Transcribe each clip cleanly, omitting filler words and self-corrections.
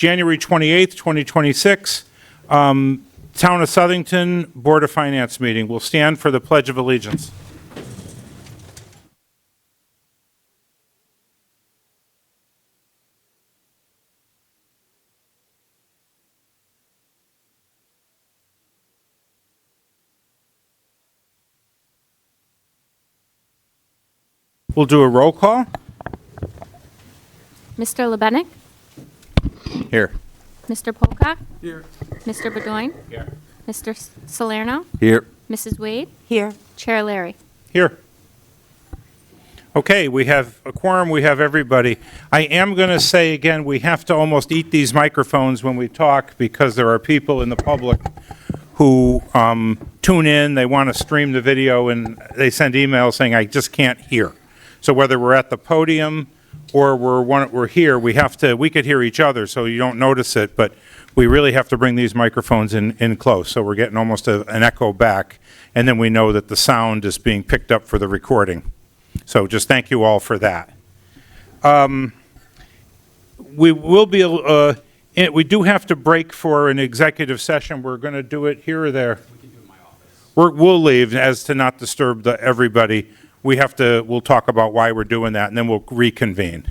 January 28th, 2026, Town of Southington Board of Finance meeting. We'll stand for the Pledge of Allegiance. We'll do a roll call. Mr. Lebenik? Here. Mr. Polcock? Here. Mr. Bedoin? Here. Mr. Salerno? Here. Mrs. Wade? Here. Chair Larry? Here. Okay, we have a quorum, we have everybody. I am going to say again, we have to almost eat these microphones when we talk because there are people in the public who tune in, they want to stream the video, and they send emails saying, I just can't hear. So whether we're at the podium or we're here, we could hear each other, so you don't notice it, but we really have to bring these microphones in close, so we're getting almost an echo back, and then we know that the sound is being picked up for the recording. So just thank you all for that. We will be, we do have to break for an executive session. We're going to do it here or there? We can do it in my office. We'll leave as to not disturb everybody. We'll talk about why we're doing that, and then we'll reconvene.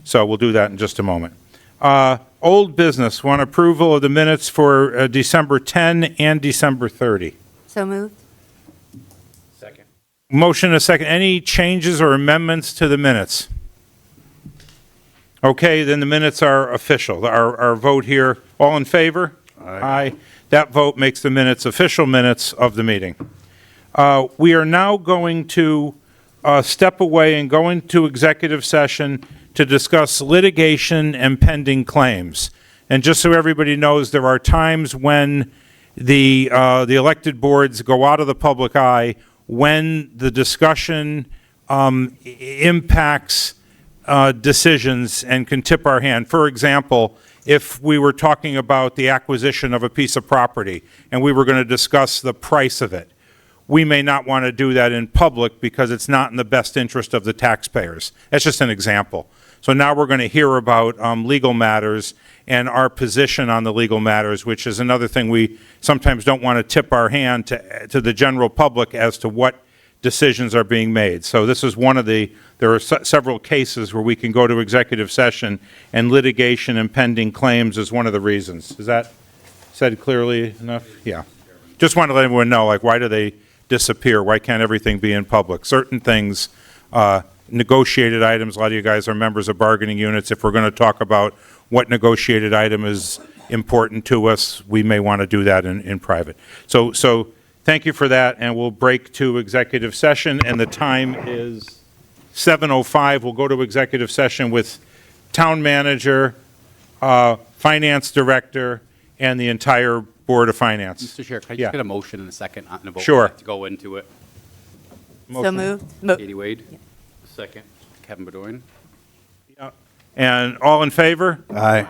So we'll do that in just a moment. Old business, want approval of the minutes for December 10 and December 30. So moved. Second. Motion and a second. Any changes or amendments to the minutes? Okay, then the minutes are official. Our vote here, all in favor? Aye. That vote makes the minutes official minutes of the meeting. We are now going to step away and go into executive session to discuss litigation and pending claims. And just so everybody knows, there are times when the elected boards go out of the public eye when the discussion impacts decisions and can tip our hand. For example, if we were talking about the acquisition of a piece of property and we were going to discuss the price of it, we may not want to do that in public because it's not in the best interest of the taxpayers. That's just an example. So now we're going to hear about legal matters and our position on the legal matters, which is another thing we sometimes don't want to tip our hand to the general public as to what decisions are being made. So this is one of there are several cases where we can go to executive session, and litigation and pending claims is one of the reasons. Is that said clearly enough? Yeah. Just want to let everyone know, like, why do they disappear? Why can't everything be in public? Certain things, negotiated items, a lot of you guys are members of bargaining units. If we're going to talk about what negotiated item is important to us, we may want to do that in private. So thank you for that, and we'll break to executive session, and the time is 7:05. We'll go to executive session with town manager, finance director, and the entire Board of Finance. Mr. Chair, can I Yeah. just get a motion and a second on the vote? Sure. To go into it. So Motion. moved. Katie Wade. Second. Kevin Bedoin. And all in favor? Aye.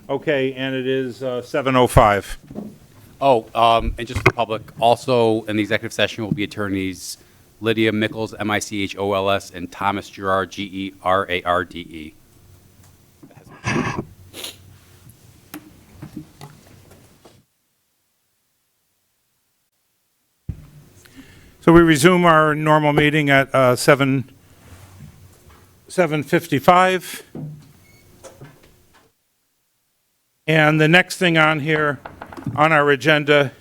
Okay, and it is 7:05. Oh, and just for the public, also in the executive session will be attorneys Lydia Mickles, M-I-C-H-O-L-S, and Thomas Gerard, G-E-R-A-R-D-E. So we resume our normal meeting at 7:55. And the next thing on here, on our agenda,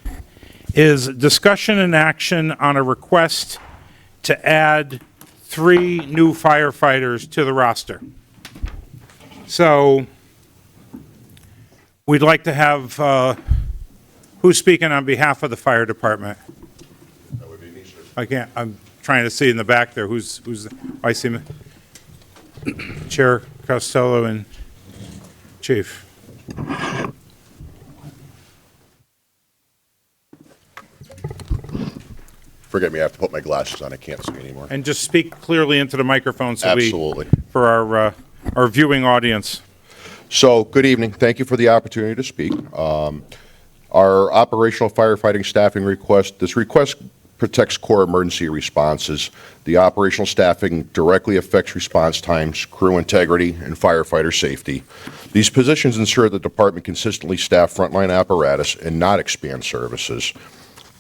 is discussion and action on a request to add 3 new firefighters to the roster. So we'd like to have, who's speaking on behalf of the fire department? That would be me, sir. I can't, I'm trying to see in the back there, who's, I see Chair Costello and Chief. Forgive me, I have to put my glasses on, I can't see anymore. And just speak clearly into the microphone so Absolutely. for our viewing audience. So, good evening, thank you for the opportunity to speak. Our operational firefighting staffing request, this request protects core emergency responses. The operational staffing directly affects response times, crew integrity, and firefighter safety. These positions ensure the department consistently staff frontline apparatus and not expand services.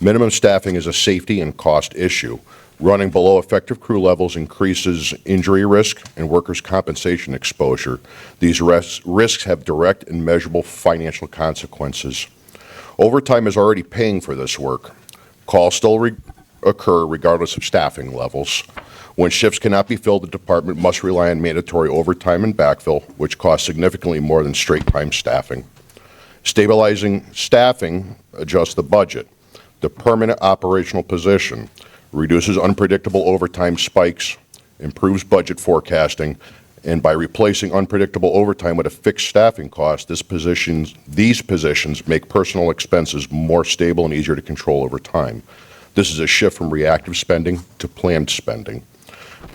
Minimum staffing is a safety and cost issue. Running below effective crew levels increases injury risk and workers' compensation exposure. These risks have direct and measurable financial consequences. Overtime is already paying for this work. Calls still occur regardless of staffing levels. When shifts cannot be filled, the department must rely on mandatory overtime and backfill, which costs significantly more than straight-time staffing. Stabilizing staffing adjusts the budget. The permanent operational position reduces unpredictable overtime spikes, improves budget forecasting, and by replacing unpredictable overtime with a fixed staffing cost, these positions make personal expenses more stable and easier to control over time. This is a shift from reactive spending to planned spending.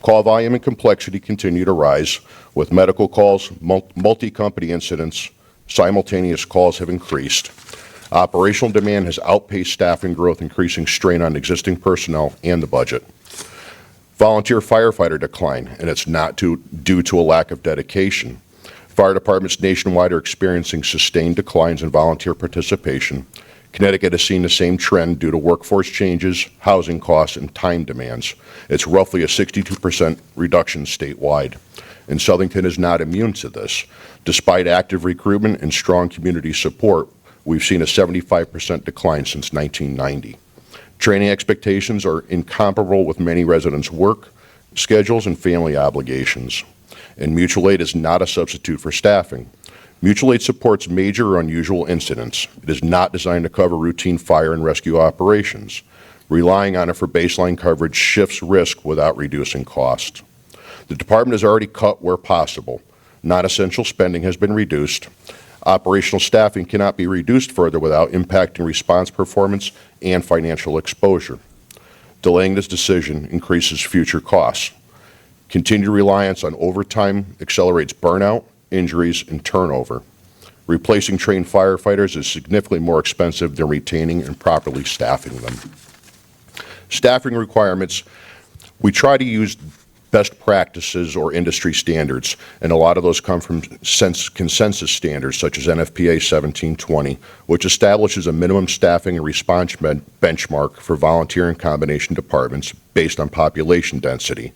Call volume and complexity continue to rise. With medical calls, multi-company incidents, simultaneous calls have increased. Operational demand has outpaced staffing growth, increasing strain on existing personnel and the budget. Volunteer firefighter decline, and it's not due to a lack of dedication. Fire departments nationwide are experiencing sustained declines in volunteer participation. Connecticut has seen the same trend due to workforce changes, housing costs, and time demands. It's roughly a 62% reduction statewide. And Southington is not immune to this. Despite active recruitment and strong community support, we've seen a 75% decline since 1990. Training expectations are incomparable with many residents' work, schedules, and family obligations. And mutual aid is not a substitute for staffing. Mutual aid supports major or unusual incidents. It is not designed to cover routine fire and rescue operations. Relying on it for baseline coverage shifts risk without reducing cost. The department has already cut where possible. Non-essential spending has been reduced. Operational staffing cannot be reduced further without impacting response performance and financial exposure. Delaying this decision increases future costs. Continued reliance on overtime accelerates burnout, injuries, and turnover. Replacing trained firefighters is significantly more expensive than retaining and properly staffing them. Staffing requirements, we try to use best practices or industry standards, and a lot of those come from consensus standards such as NFPA 1720, which establishes a minimum staffing and response benchmark for volunteer and combination departments based on population density.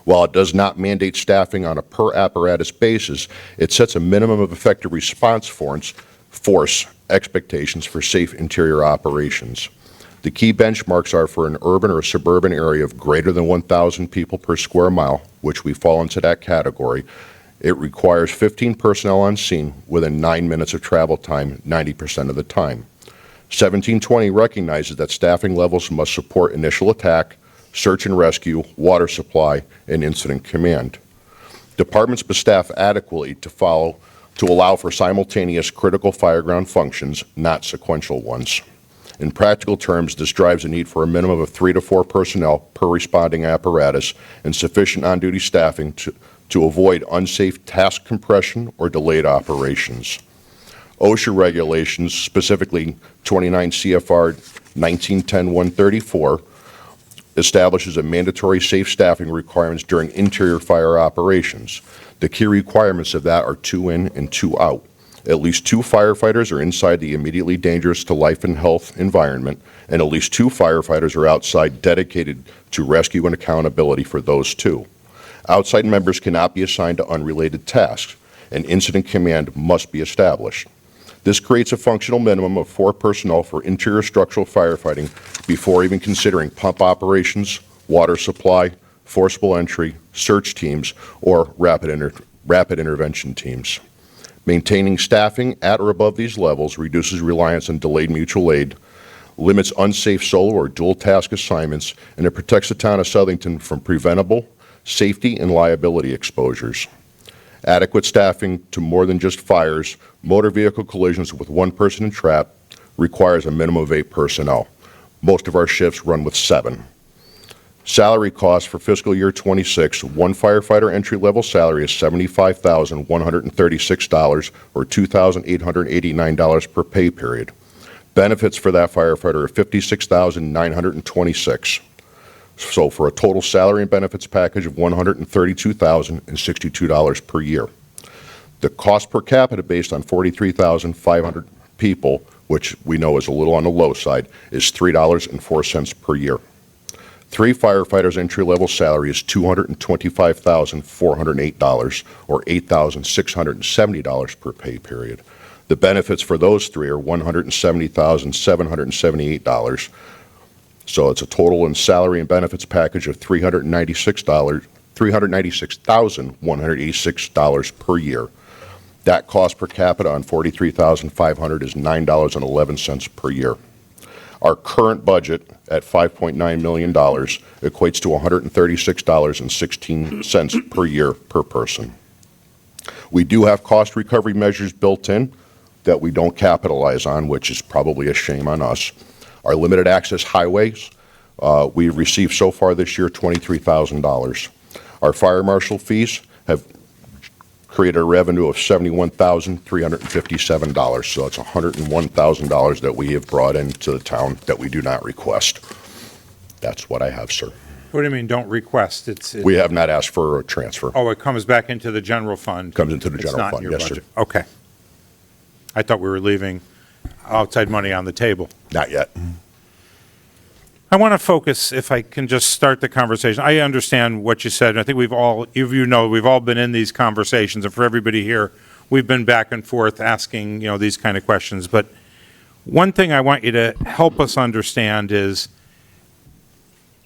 While it does not mandate staffing on a per apparatus basis, it sets a minimum of effective response force expectations for safe interior operations. The key benchmarks are for an urban or suburban area of greater than 1,000 people per square mile, which we fall into that category. It requires 15 personnel on scene within 9 minutes of travel time 90% of the time. 1720 recognizes that staffing levels must support initial attack, search and rescue, water supply, and incident command. Departments must staff adequately to allow for simultaneous critical fireground functions, not sequential ones. In practical terms, this drives a need for a minimum of 3 to 4 personnel per responding apparatus and sufficient on-duty staffing to avoid unsafe task compression or delayed operations. OSHA regulations, specifically 29 CFR 1910-134, establishes a mandatory safe staffing requirements during interior fire operations. The key requirements of that are 2 in and 2 out. At least 2 firefighters are inside the immediately dangerous to life and health environment, and at least 2 firefighters are outside dedicated to rescue and accountability for those 2. Outside members cannot be assigned to unrelated tasks, and incident command must be established. This creates a functional minimum of 4 personnel for interior structural firefighting before even considering pump operations, water supply, forcible entry, search teams, or rapid intervention teams. Maintaining staffing at or above these levels reduces reliance on delayed mutual aid, limits unsafe solo or dual task assignments, and it protects the town of Southington from preventable safety and liability exposures. Adequate staffing to more than just fires, motor vehicle collisions with 1 person entrapped requires a minimum of 8 personnel. Most of our shifts run with 7. Salary costs for fiscal year 26, 1 firefighter entry-level salary is $75,136 or $2,889 per pay period. Benefits for that firefighter are $56,926. So for a total salary and benefits package of $132,062 per year. The cost per capita based on 43,500 people, which we know is a little on the low side, is $3.04 per year. 3 firefighters' entry-level salary is $225,408, or $8,670 per pay period. The benefits for those 3 are $170,778. So it's a total in salary and benefits package of $396,186 per year. That cost per capita on 43,500 is $9.11 per year. Our current budget at $5.9 million equates to $136.16 per year per person. We do have cost recovery measures built in that we don't capitalize on, which is probably a shame on us. Our limited access highways, we received so far this year $23,000. Our fire marshal fees have created a revenue of $71,357. So it's $101,000 that we have brought into the town that we do not request. That's what I have, sir. What do you mean, don't request? We have not asked for a transfer. Oh, it comes back into the general fund? Comes into the It's general not in fund, your yes, sir. budget. Okay. I thought we were leaving outside money on the table. Not yet. I want to focus, if I can just start the conversation. I understand what you said, and I think we've all been in these conversations, and for everybody here, we've been back and forth asking, these kind of questions. But one thing I want you to help us understand is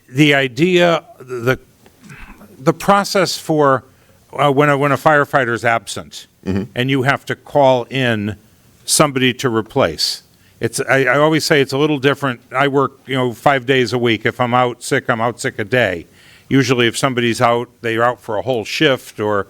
the idea, the process for when a firefighter is absent, and you have to call in somebody to replace. I always say it's a little different. I work, 5 days a week. If I'm out sick a day. Usually if somebody's out, they're out for a whole shift, or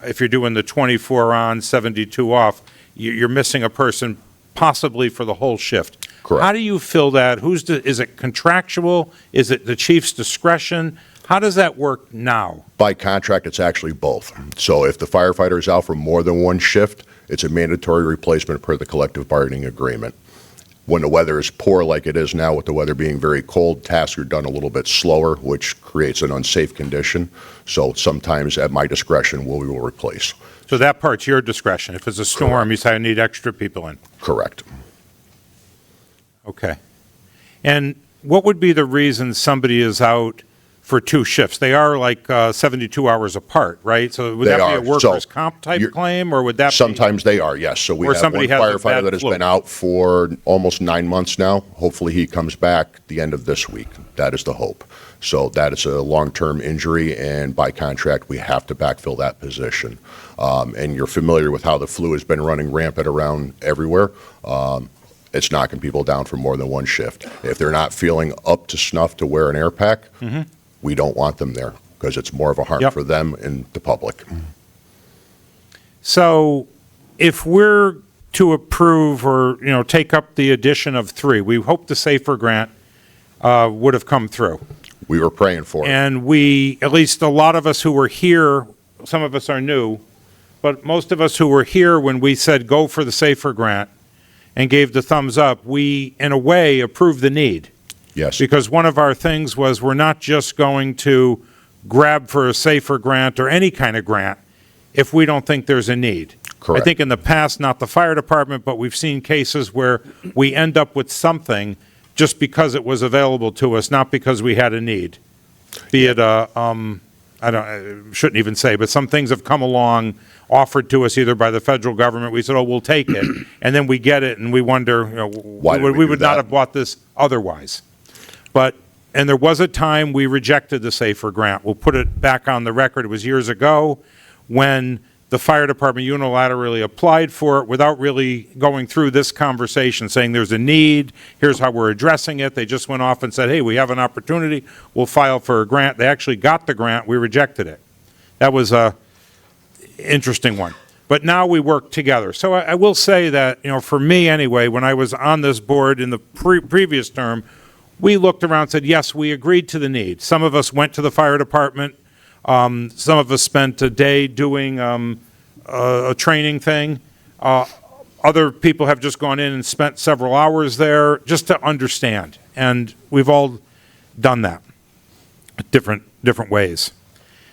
if you're doing the 24 on, 72 off, you're missing a person possibly for the whole shift. Correct. How do you fill that? Is it contractual? Is it the chief's discretion? How does that work now? By contract, it's actually both. So if the firefighter is out for more than one shift, it's a mandatory replacement per the collective bargaining agreement. When the weather is poor like it is now, with the weather being very cold, tasks are done a little bit slower, which creates an unsafe condition. So sometimes at my discretion, we will replace. So that part's your discretion. If it's a storm, you say I need extra people in. Correct. Okay. And what would be the reason somebody is out for 2 shifts? They are like 72 hours apart, right? So would They that are. be a workers' So comp type you're- claim, or would that be? Sometimes they are, yes. So we Or have somebody one has a firefighter bad that has flu. been out for almost 9 months now. Hopefully he comes back the end of this week. That is the hope. So that is a long-term injury, and by contract, we have to backfill that position. And you're familiar with how the flu has been running rampant around everywhere. It's knocking people down for more than one shift. If they're not feeling up to snuff to wear an air pack, we don't want them there, because it's more of a harm Yep. for them and the public. So if we're to approve or, take up the addition of 3, we hope the SAFER grant would have come through. We were praying for it. And we, at least a lot of us who were here, some of us are new, but most of us who were here when we said go for the SAFER grant and gave the thumbs up, we, in a way, approved the need. Yes. Because one of our things was we're not just going to grab for a SAFER grant or any kind of grant if we don't think there's a need. Correct. I think in the past, not the fire department, but we've seen cases where we end up with something just because it was available to us, not because we had a need. Be it I shouldn't even say, but some things have come along, offered to us either by the federal government. We said, oh, we'll take it. And then we get it and we wonder, Why did we we do would not that? have bought this otherwise. And there was a time we rejected the SAFER grant. We'll put it back on the record. It was years ago when the fire department unilaterally applied for it without really going through this conversation, saying there's a need, here's how we're addressing it. They just went off and said, hey, we have an opportunity, we'll file for a grant. They actually got the grant, we rejected it. That was a interesting one. But now we work together. So I will say that, for me anyway, when I was on this board in the previous term, we looked around and said, yes, we agreed to the need. Some of us went to the fire department. Some of us spent a day doing a training thing. Other people have just gone in and spent several hours there just to understand. And we've all done that. different ways.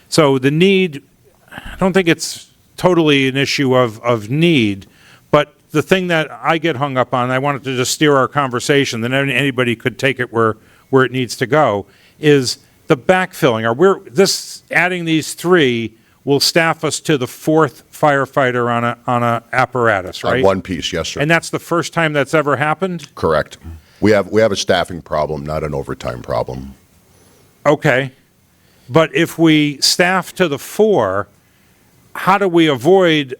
So the need, I don't think it's totally an issue of need, but the thing that I get hung up on, I wanted to just steer our conversation, then anybody could take it where it needs to go, is the backfilling. Adding these three will staff us to the fourth firefighter on a apparatus, right? On one piece, yes, sir. And that's the first time that's ever happened? Correct. We have a staffing problem, not an overtime problem. Okay. But if we staff to the four, how do we avoid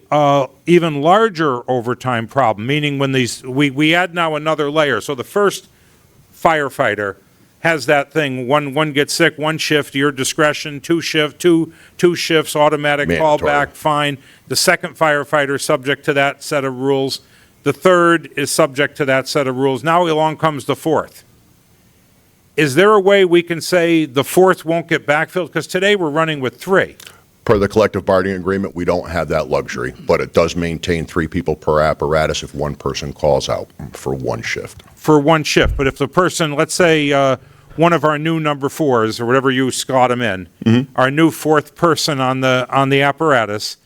even larger overtime problem? Meaning when we add now another layer. So the first firefighter has that thing, one gets sick, one shift, your discretion, two shifts, automatic Mandatory. callback, fine. The second firefighter subject to that set of rules. The third is subject to that set of rules. Now along comes the fourth. Is there a way we can say the fourth won't get backfilled? Because today we're running with three. Per the collective bargaining agreement, we don't have that luxury, but it does maintain 3 people per apparatus if one person calls out for one shift. For one shift, but if the person, let's say, one of our new number fours, or whatever you slot them in, our new fourth person on the apparatus,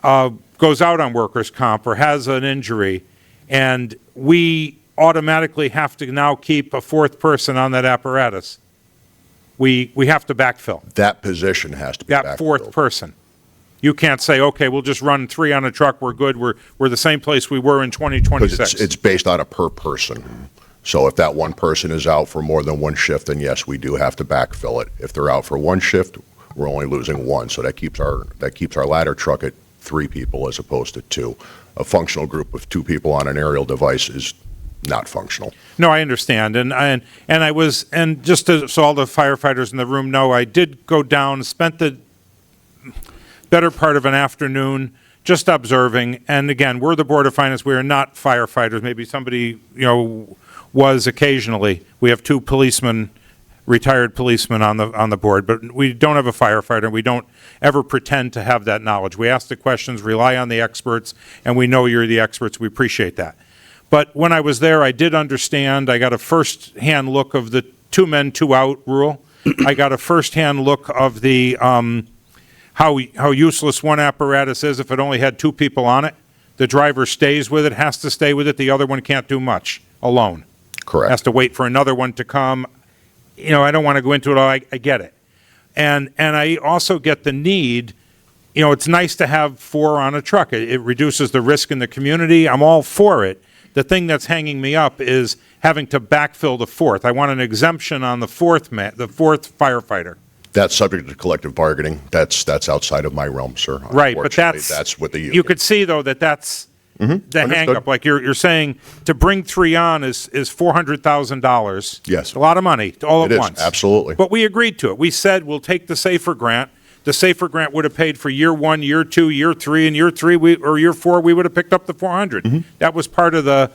goes out on workers' comp or has an injury, and we automatically have to now keep a fourth person on that apparatus, we have to backfill That position has to be that fourth backfilled. person. You can't say, okay, we'll just run 3 on a truck, we're good, we're the same place we were in 2026. Because it's based on a per person. So if that one person is out for more than one shift, then yes, we do have to backfill it. If they're out for one shift, we're only losing one. So that keeps our ladder truck at 3 people as opposed to 2. A functional group of 2 people on an aerial device is not functional. No, I understand, and just so all the firefighters in the room know, I did go down, spent the better part of an afternoon just observing, and again, we're the Board of Finance, we are not firefighters, maybe somebody, was occasionally. We have 2 policemen, retired policemen on the board, but we don't have a firefighter, we don't ever pretend to have that knowledge. We ask the questions, rely on the experts, and we know you're the experts, we appreciate that. But when I was there, I did understand, I got a first-hand look of the 2 men, 2 out rule. I got a first-hand look of the, how useless one apparatus is if it only had 2 people on it. The driver stays with it, has to stay with it, the other one can't do much alone. Correct. Has to wait for another one to come. I don't want to go into it all, I get it. And I also get the need, it's nice to have 4 on a truck. It reduces the risk in the community, I'm all for it. The thing that's hanging me up is having to backfill the fourth. I want an exemption on the fourth firefighter. That's subject to collective bargaining. That's outside of my realm, sir. Right, but Unfortunately, that's what the union. you could see, though, that's the Understood. hang-up. Like you're saying, to bring 3 on is $400,000. Yes. A lot of money, all It at is, once. absolutely. But we agreed to it. We said, we'll take the SAFER grant. The SAFER grant would have paid for year 1, year 2, year 3, and year 3, or year 4, we would have picked up the 400. That was part of the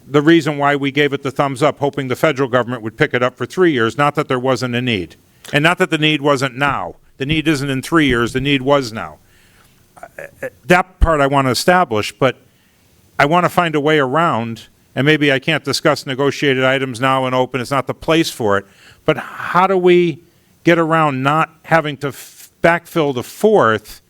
reason why we gave it the thumbs up, hoping the federal government would pick it up for 3 years, not that there wasn't a need. And not that the need wasn't now. The need isn't in 3 years, the need was now. That part I want to establish, but I want to find a way around, and maybe I can't discuss negotiated items now in open, it's not the place for it, but how do we get around not having to backfill the fourth,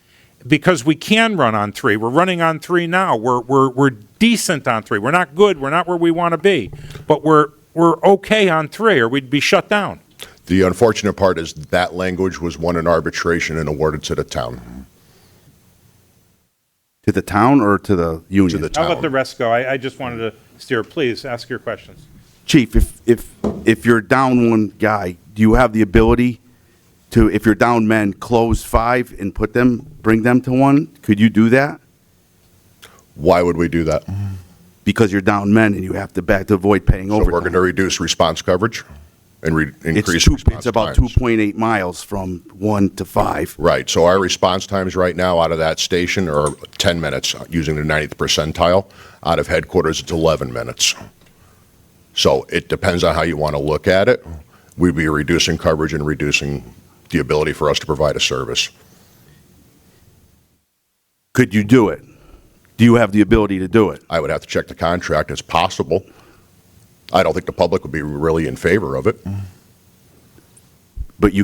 because we can run on 3. We're running on 3 now. We're decent on 3. We're not good. We're not where we want to be. But we're okay on 3, or we'd be shut down. The unfortunate part is that language was won in arbitration and awarded to the town. To the town or to the union? To the I'll let the town. rest go. I just wanted to steer. Please, ask your questions. Chief, if you're down one guy, do you have the ability to, if you're down men, close 5 and bring them to 1? Could you do that? Why would we do that? Because you're down men and you have to avoid paying So overtime. we're going to reduce response coverage and increase response It's about times. 2.8 miles from 1 to 5. Right, so our response times right now out of that station are 10 minutes, using the 90th percentile. Out of headquarters, it's 11 minutes. So it depends on how you want to look at it. We'd be reducing coverage and reducing the ability for us to provide a service. Could you do it? Do you have the ability to do it? I would have to check the contract. It's possible. I don't think the public would be really in favor of it. But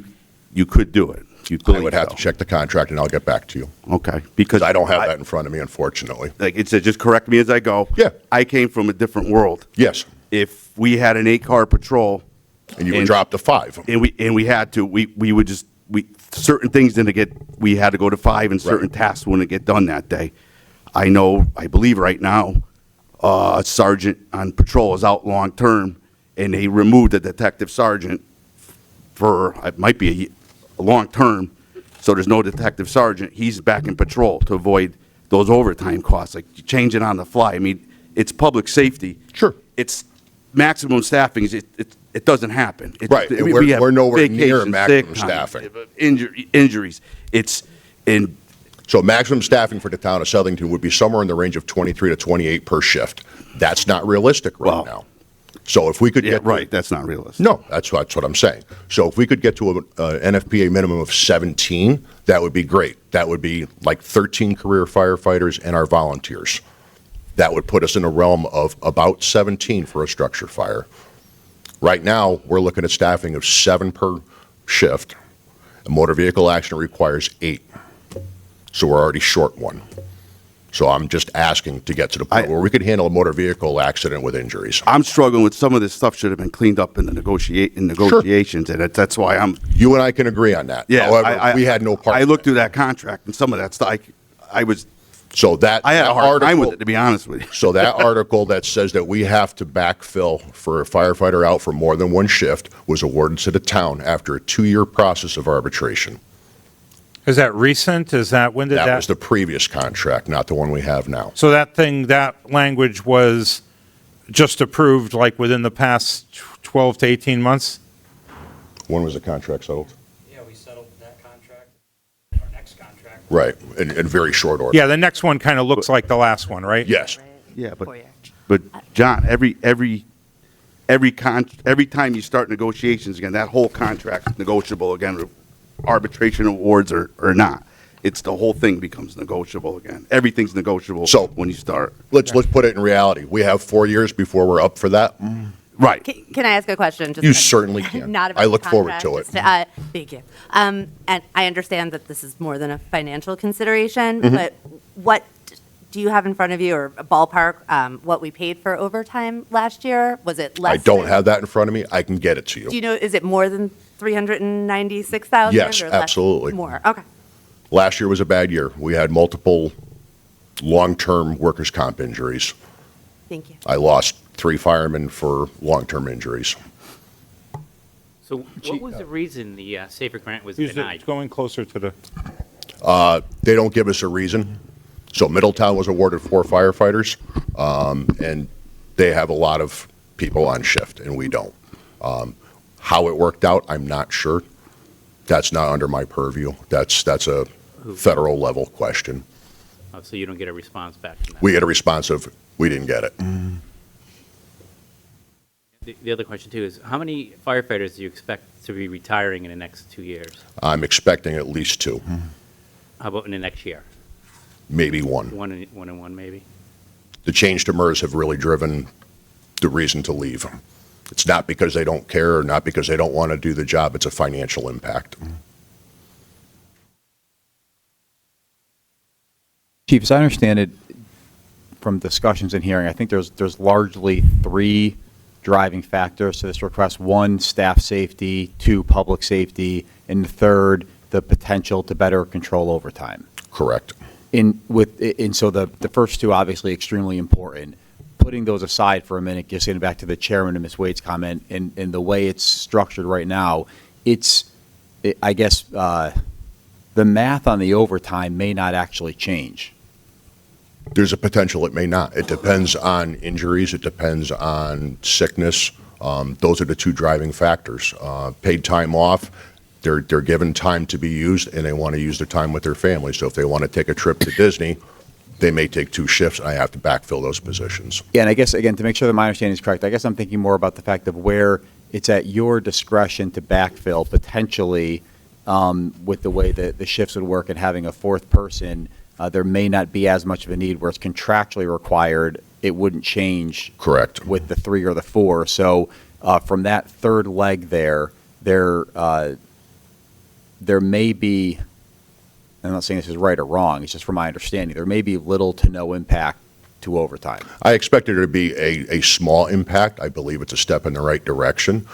you could do it. You I believe would have so. to check the contract, and I'll get back to you. Okay, because I don't have that in front of me, unfortunately. Like it said, just correct me as I go. Yeah. I came from a different world. Yes, If we had an 8-car patrol, and you would drop to 5. and we had to, we would just, certain things didn't get, we had to go to 5, and certain tasks wouldn't get done that day. I know, I believe right now, a sergeant on patrol is out long-term, and they removed a detective sergeant for, it might be a long-term, so there's no detective sergeant. He's back in patrol to avoid those overtime costs, like changing on the fly. I mean, it's public safety. Sure. It's maximum staffing, it doesn't happen. Right, and we're nowhere near maximum staffing. Injuries, it's, in. So maximum staffing for the town of Southington would be somewhere in the range of 23 to 28 per shift. That's not realistic right Well, now. So if we could yeah, get. right, that's not realistic. No, that's what I'm saying. So if we could get to a NFPA minimum of 17, that would be great. That would be like 13 career firefighters and our volunteers. That would put us in a realm of about 17 for a structure fire. Right now, we're looking at staffing of 7 per shift. A motor vehicle accident requires 8. So we're already short 1. So I'm just asking to get to the point where we could handle a motor vehicle accident with injuries. I'm struggling with some of this stuff should have been cleaned up in the negotiations, and that's why I'm, You and I can agree on that. yeah. However, we had no part. I in looked that. through that contract, and some of that stuff, I was, So that I had a hard time with article- it, to be honest with you. So that article that says that we have to backfill for a firefighter out for more than 1 shift was awarded to the town after a 2-year process of arbitration. Is that recent? Is that, when did That that? was the previous contract, not the one we have now. So that language was just approved like within the past 12 to 18 months? When was the contract settled? Yeah, we settled that contract, our next contract. Right, in very short order. Yeah, the next one kind of looks like the last one, right? Yes. Yeah, but John, every time you start negotiations again, that whole contract's negotiable again, arbitration awards or not. It's the whole thing becomes negotiable again. Everything's negotiable So- when you start. Let's put it in reality. We have 4 years before we're up for that. Right. Can I ask a question? Just You certainly can. Not about I the look forward contract, to it. just thank you. And I understand that this is more than a financial consideration, Mm-hmm. but what do you have in front of you, or a ballpark, what we paid for overtime last year? Was it less? I don't than- have that in front of me. I can get it to Do you. you know, is it more than 396,000? Yes, or less? absolutely. More, okay. Last year was a bad year. We had multiple long-term workers' comp injuries. Thank you. I lost 3 firemen for long-term injuries. So what was the reason the SAFER grant was Use it- denied? Going closer to the, They don't give us a reason. So Middletown was awarded 4 firefighters, and they have a lot of people on shift, and we don't. How it worked out, I'm not sure. That's not under my purview. That's a federal level question. Oh, so you don't get a response back from that? We get a response of, we didn't get it. The other question too is, how many firefighters do you expect to be retiring in the next 2 years? I'm expecting at least 2, How about in the next year? maybe 1. One and one maybe? The change to MERS have really driven the reason to leave. It's not because they don't care or not because they don't want to do the job. It's a financial impact. Chief, as I understand it, from discussions and hearing, I think there's largely 3 driving factors to this request. 1, staff safety, 2, public safety, and 3rd, the potential to better control overtime. Correct. And so the first 2 obviously extremely important. Putting those aside for a minute, just getting back to the chairman and Ms. Wade's comment, and the way it's structured right now, I guess the math on the overtime may not actually change. There's a potential it may not. It depends on injuries. It depends on sickness. Those are the 2 driving factors. Paid time off, they're given time to be used, and they want to use their time with their family. So if they want to take a trip to Disney, they may take 2 shifts, and I have to backfill those positions. Yeah, and I guess, again, to make sure that my understanding is correct, I guess I'm thinking more about the fact of where it's at your discretion to backfill potentially with the way that the shifts would work, and having a 4th person, there may not be as much of a need where it's contractually required. It wouldn't change. Correct. With the 3 or the 4. So from that 3rd leg there, there may be, I'm not saying this is right or wrong, it's just from my understanding, there may be little to no impact to overtime. I expected there to be a small impact. I believe it's a step in the right direction.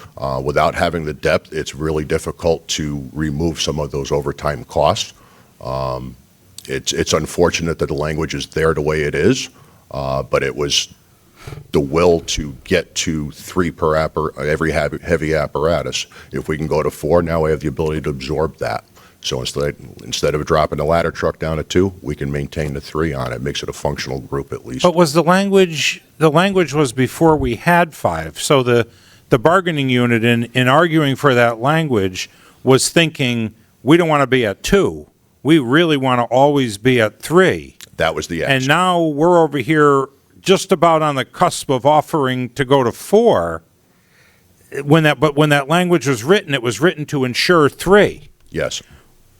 Without having the depth, it's really difficult to remove some of those overtime costs. It's unfortunate that the language is there the way it is, but it was the will to get to 3 per every heavy apparatus. If we can go to 4, now we have the ability to absorb that. So instead of dropping the ladder truck down to 2, we can maintain the 3 on it. Makes it a functional group at least. But was the language was before we had 5, so the bargaining unit in arguing for that language was thinking, we don't want to be at 2, we really want to always be at 3. That was the And ask. now we're over here just about on the cusp of offering to go to 4. But when that language was written, it was written to ensure 3. Yes.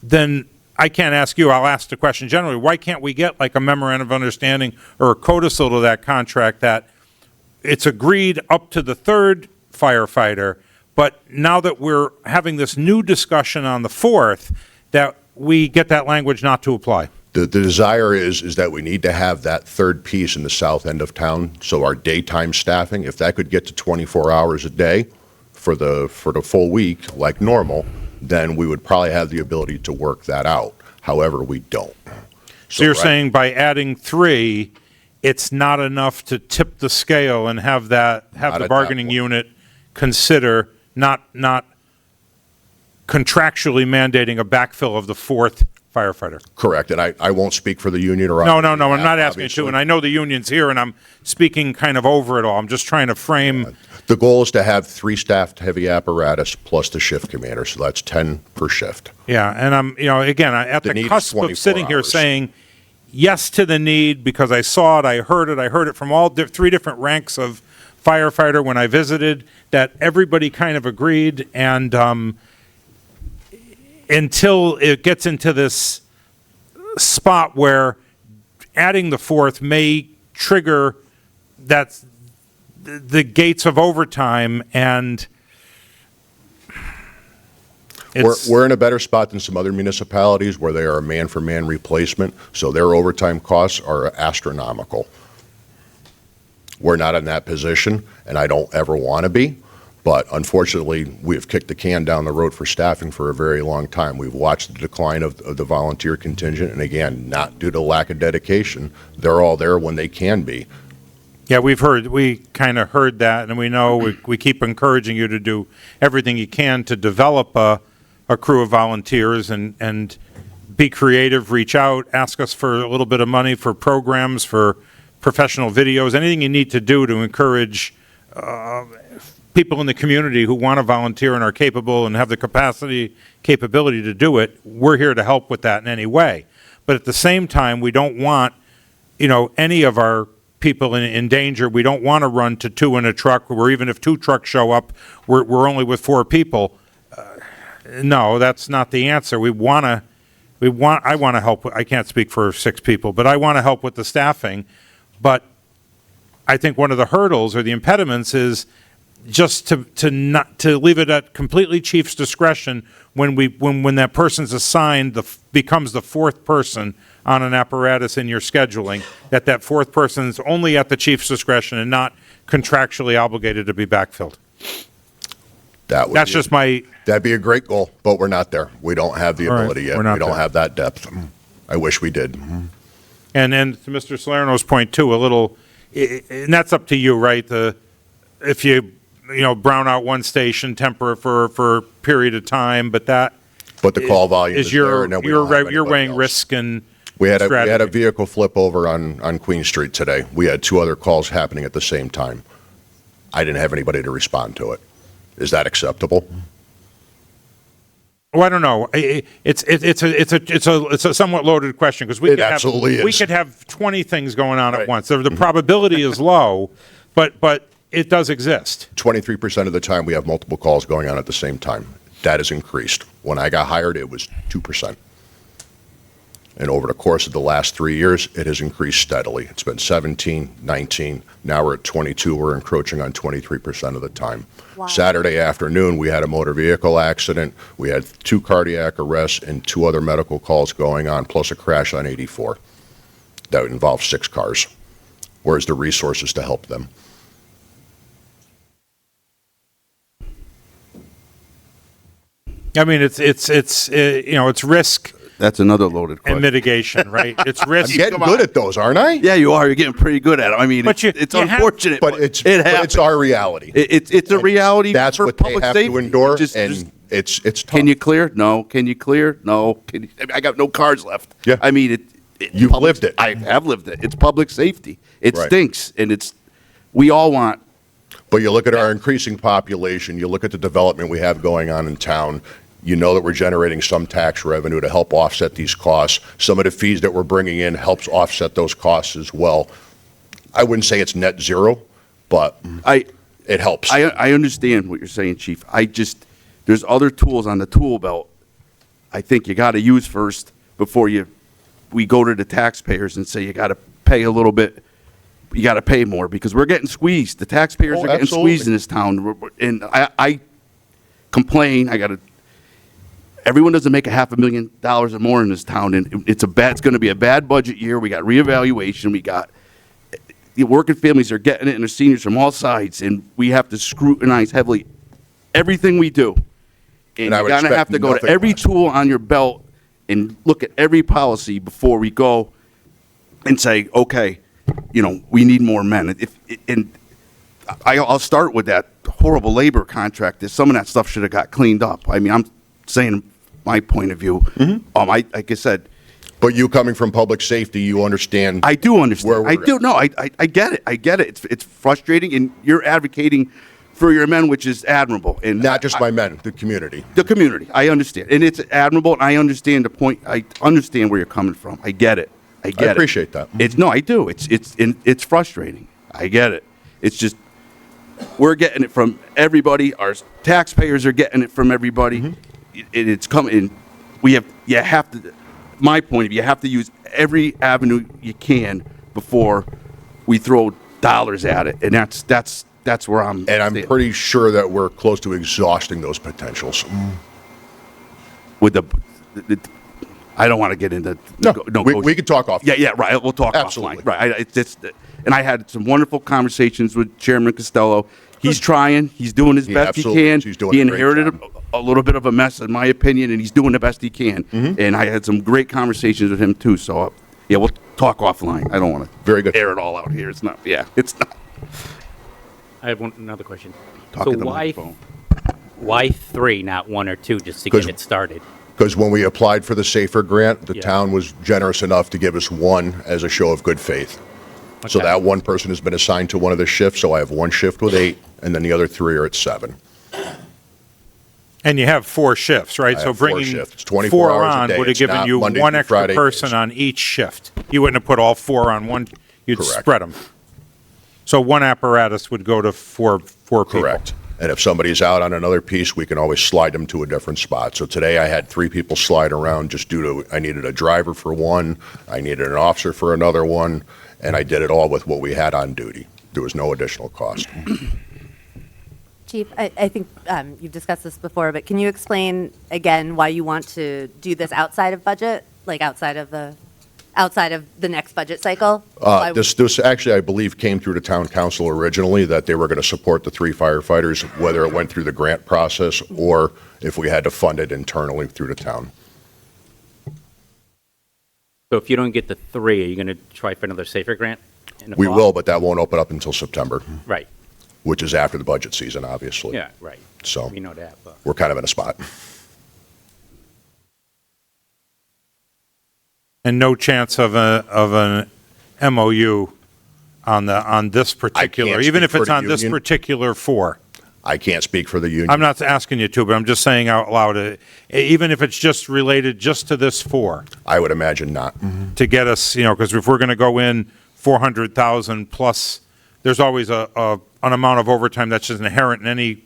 Then I can't ask you, I'll ask the question generally, why can't we get like a memorandum of understanding or a codicil to that contract that it's agreed up to the 3rd firefighter, but now that we're having this new discussion on the 4th, that we get that language not to apply? The desire is that we need to have that 3rd piece in the south end of town, so our daytime staffing, if that could get to 24 hours a day for the full week, like normal, then we would probably have the ability to work that out. However, we don't. So you're right- saying by adding 3, it's not enough to tip the scale and have Not the at that bargaining point. unit consider not contractually mandating a backfill of the 4th firefighter? Correct, and I won't speak for the union or... No, I'm not asking you to, obviously. and I know the union's here, and I'm speaking kind of over it all. I'm just trying to frame, The goal is to have 3 staffed heavy apparatus plus the shift commander, so that's 10 per shift. yeah, and I'm, again, at The the need is cusp of 24 sitting here hours. saying yes to the need, because I saw it, I heard it from all 3 different ranks of firefighter when I visited, that everybody kind of agreed, and until it gets into this spot where adding the 4th may trigger the gates of overtime, and it's, We're in a better spot than some other municipalities where they are a man-for-man replacement, so their overtime costs are astronomical. We're not in that position, and I don't ever want to be, but unfortunately, we have kicked the can down the road for staffing for a very long time. We've watched the decline of the volunteer contingent, and again, not due to lack of dedication. They're all there when they can be. yeah, we kind of heard that, and we know we keep encouraging you to do everything you can to develop a crew of volunteers and be creative, reach out, ask us for a little bit of money for programs, for professional videos, anything you need to do to encourage people in the community who want to volunteer and are capable and have the capability to do it. We're here to help with that in any way. But at the same time, we don't want, any of our people in danger. We don't want to run to 2 in a truck, or even if 2 trucks show up, we're only with 4 people. No, that's not the answer. I want to help. I can't speak for 6 people, but I want to help with the staffing. But I think one of the hurdles or the impediments is just to leave it at completely chief's discretion when that person's assigned becomes the 4th person on an apparatus in your scheduling, that 4th person's only at the chief's discretion and not contractually obligated to be backfilled. That's just my, That'd be a great goal, but we're not there. We don't have the All right, ability yet. we're not We don't there. have that depth. I wish we did. and to Mr. Salerno's point too, a little, and that's up to you, right? If you brown out one station temporary for a period of time, but that But the call volume is there, you're and then we don't have you're anybody weighing else. risk and We had a strategy. vehicle flip over on Queen Street today. We had 2 other calls happening at the same time. I didn't have anybody to respond to it. Is that acceptable? Well, I don't know. It's a somewhat loaded question because It absolutely we is. could have 20 things going on at Right. once. The probability is low, but it does exist. 23% of the time, we have multiple calls going on at the same time. That has increased. When I got hired, it was 2%. And over the course of the last 3 years, it has increased steadily. It's been 17, 19, now we're at 22. We're encroaching on 23% of the time. Wow. Saturday afternoon, we had a motor vehicle accident. We had 2 cardiac arrests and 2 other medical calls going on, plus a crash on 84. That involved 6 cars. Where's the resources to help them? I mean, it's risk That's another loaded and question. mitigation, right? It's I'm risk. getting good at those, aren't I? Yeah, you are. You're getting pretty good at it. I mean, But it's you have- unfortunate, But it's it happens. our reality. It's a reality That's for what they public have safety. to endure, Just- and it's tough. Can you clear? No. Can you clear? No. Can you, I got no cars left. Yeah. I mean, You've lived it. I have lived it. It's public safety. It Right. stinks, and we all want. But you look at our increasing population, you look at the development we have going on in town, you know that we're generating some tax revenue to help offset these costs. Some of the fees that we're bringing in helps offset those costs as well. I wouldn't say it's net zero, but it helps. I understand what you're saying, Chief. There's other tools on the tool belt. I think you got to use first before we go to the taxpayers and say you got to pay a little bit. You got to pay more because we're getting squeezed. The taxpayers Oh, are getting absolutely. squeezed in this town, and I complain. Everyone doesn't make $500,000 or more in this town, and it's going to be a bad budget year. We got reevaluation. We got the working families are getting it, and the seniors from all sides, and we have to scrutinize heavily everything we do. And I you're would going to expect have to go to nothing every less. tool on your belt and look at every policy before we go and say, okay, we need more men. I'll start with that horrible labor contract. That some of that stuff should have got cleaned up. I mean, I'm saying my point of view. Like I said, But you coming from public safety, you understand. I do understand. Where we're I do. at. No, I get it. I get it. It's frustrating, and you're advocating for your men, which is admirable. And Not just my men, the community. the community. I understand, and it's admirable. And I understand the point. I understand where you're coming from. I get it. I get it. appreciate that. I do. It's frustrating. I get it. It's just we're getting it from everybody. Our taxpayers are getting it from everybody. It's coming. You have to. My point of view, you have to use every avenue you can before we throw dollars at it, and that's where I'm. And I'm standing. pretty sure that we're close to exhausting those potentials. With I don't want to get into We could talk off. Yeah, right. We'll talk Absolutely. offline. Right. And I had some wonderful conversations with Chairman Costello. He's trying. He's doing his He best he absolutely can. is. He's doing He a great inherited job. a little bit of a mess, in my opinion, and he's doing the best he can. And I had some great conversations with him too. So yeah, we'll talk offline. I don't want to Very good. air it all out here. It's not. Yeah, it's not. I have another question. Talk So at the why, microphone. why 3, not 1 or 2, just to get 'Cause- it started? Because when we applied for the SAFER grant, the Yeah. town was generous enough to give us one as a show of good faith. So Okay. that one person has been assigned to one of the shifts, so I have one shift with 8, and then the other 3 are at 7. And you have 4 shifts, right? I So have 4 bringing shifts, 24 4 hours a on day. would have It's given not you Monday one through extra Friday person days. on each shift. You wouldn't have put all 4 on one, you'd Correct. spread them. So one apparatus would go to four people. Correct. And if somebody's out on another piece, we can always slide them to a different spot. So today I had 3 people slide around just due to, I needed a driver for one, I needed an officer for another one, and I did it all with what we had on duty. There was no additional cost. Chief, I think you've discussed this before, but can you explain again why you want to do this outside of budget, like outside of the next budget cycle? Why- This actually, I believe, came through the town council originally, that they were going to support the 3 firefighters, whether it went through the grant process or if we had to fund it internally through the town. So if you don't get the 3, are you going to try for another SAFER grant? in the We fall? will, but that won't open up until September, Right. which is after the budget season, obviously. Yeah, right. So We know that, but. we're kind of in a spot. And no chance of an MOU on this particular, even speak if for it's the on this union. particular 4. I can't speak for the union. I'm not asking you to, but I'm just saying out loud, even if it's just related just to this 4, I would imagine not. to get us, because if we're going to go in 400,000 plus, there's always an amount of overtime that's just inherent in any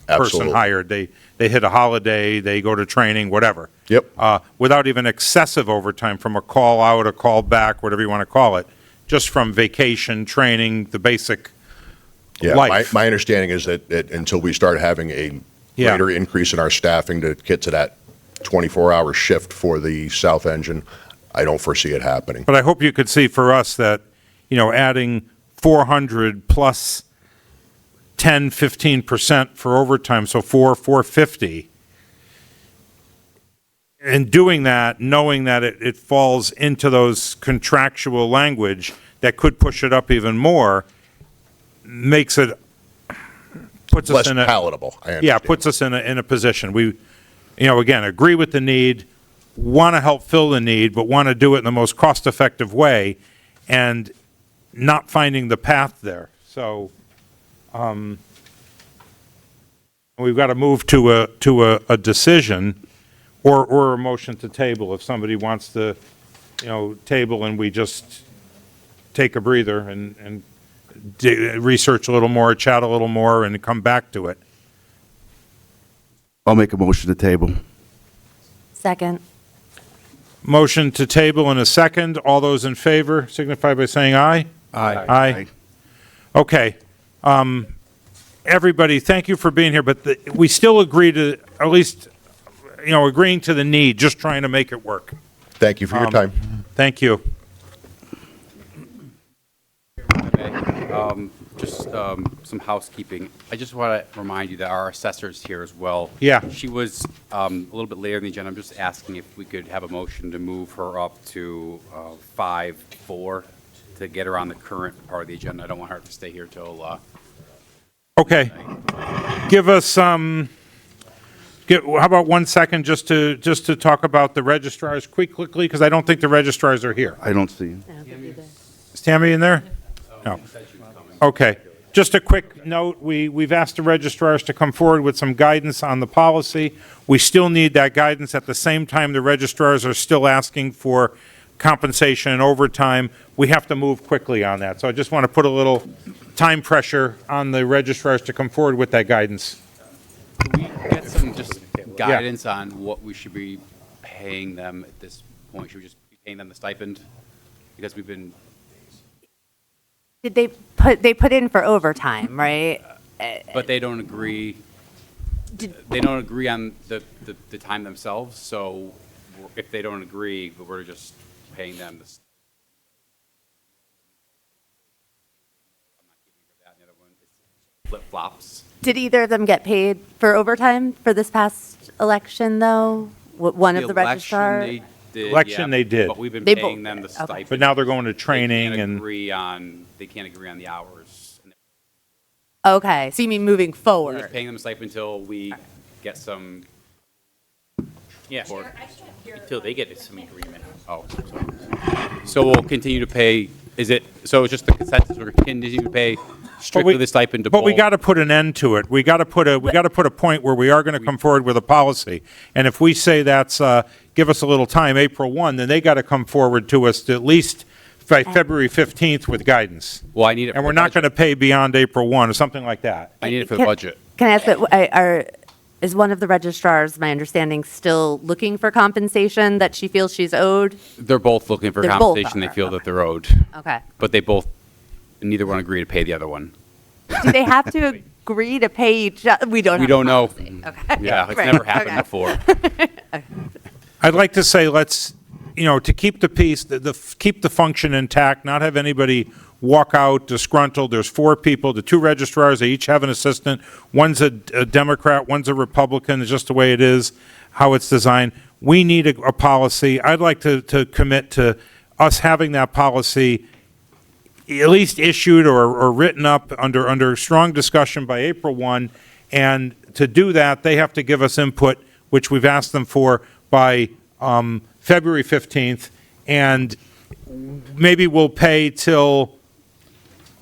person Absolutely. hired. They hit a holiday, they go to training, whatever. Yep. Without even excessive overtime from a call out, a call back, whatever you want to call it, just from vacation, training, the basic Yeah, life. my understanding is that until we start having a Yeah. greater increase in our staffing to get to that 24-hour shift for the south engine, I don't foresee it happening. But I hope you could see for us that, adding 400 plus 10, 15% for overtime, so 450. And doing that, knowing that it falls into those contractual language that could push it up even more, puts us Less in a. palatable, I Yeah, understand. puts us in a position. We, again, agree with the need, want to help fill the need, but want to do it in the most cost-effective way, and not finding the path there. So, we've got to move to a decision or a motion to table if somebody wants to, table and we just take a breather and research a little more, chat a little more, and come back to it. I'll make a motion to table. Second. Motion to table in a second. All those in favor signify by saying aye. Aye. Aye. Okay. Everybody, thank you for being here, but we still agree to, at least, agreeing to the need, just trying to make it work. Thank you for your time. Thank you. Just some housekeeping. I just want to remind you that our assessor's here as well. Yeah. She was a little bit later in the agenda. I'm just asking if we could have a motion to move her up to 5-4 to get her on the current part of the agenda. I don't want her to stay here till, Okay. Give us, how about 1 second just to talk about the registrars quickly, because I don't think the registrars are here. I don't see him. Is Tammy in there? No. Okay. Just a quick note, we've asked the registrars to come forward with some guidance on the policy. We still need that guidance. At the same time, the registrars are still asking for compensation and overtime. We have to move quickly on that. So I just want to put a little time pressure on the registrars to come forward with that guidance. we get some just guidance on what we should be paying them at this point? Should we just be paying them the stipend? Because we've been, Did they put in for overtime, right? but they don't agree, Did- they don't agree on the time themselves, so if they don't agree, we're just paying them this. I'm not giving her that, and the other one, it's flip-flops. Did either of them get paid for overtime for this past election, though? One of the registrars? Election they did. But we've been They paying both them the did, okay. stipend. But now they're going to They training can't and, They can't agree on the hours. Okay, so you mean moving We're forward? just paying them a stipend until we get some, Yeah, or, until they get some agreement. oh, so we'll continue to pay, so it's just the consensus, we're continuing to pay strictly the stipend to both? but we got to put an end to it. We got to put a point where we are going to come forward with a policy. And if we say that's, give us a little time, April 1, then they got to come forward to us at least by February 15th with guidance. Well, I need it. And for we're not going budget. to pay beyond April 1 or something like that. I need it for the Can- budget. Can I ask is one of the registrars, my understanding, still looking for compensation that she feels she's owed? They're both looking for They're both compensation they are, feel that okay. they're owed, Okay. but neither one agree to pay the other one. Do they have to agree to pay each, we don't We have a don't know. policy. Okay. Yeah, it's Right, never happened okay. before. I'd like to say let's, to keep the peace, keep the function intact, not have anybody walk out disgruntled. There's 4 people, the 2 registrars, they each have an assistant. One's a Democrat, one's a Republican, it's just the way it is, how it's designed. We need a policy. I'd like to commit to us having that policy at least issued or written up under strong discussion by April 1. And to do that, they have to give us input, which we've asked them for, by February 15th. And maybe we'll pay till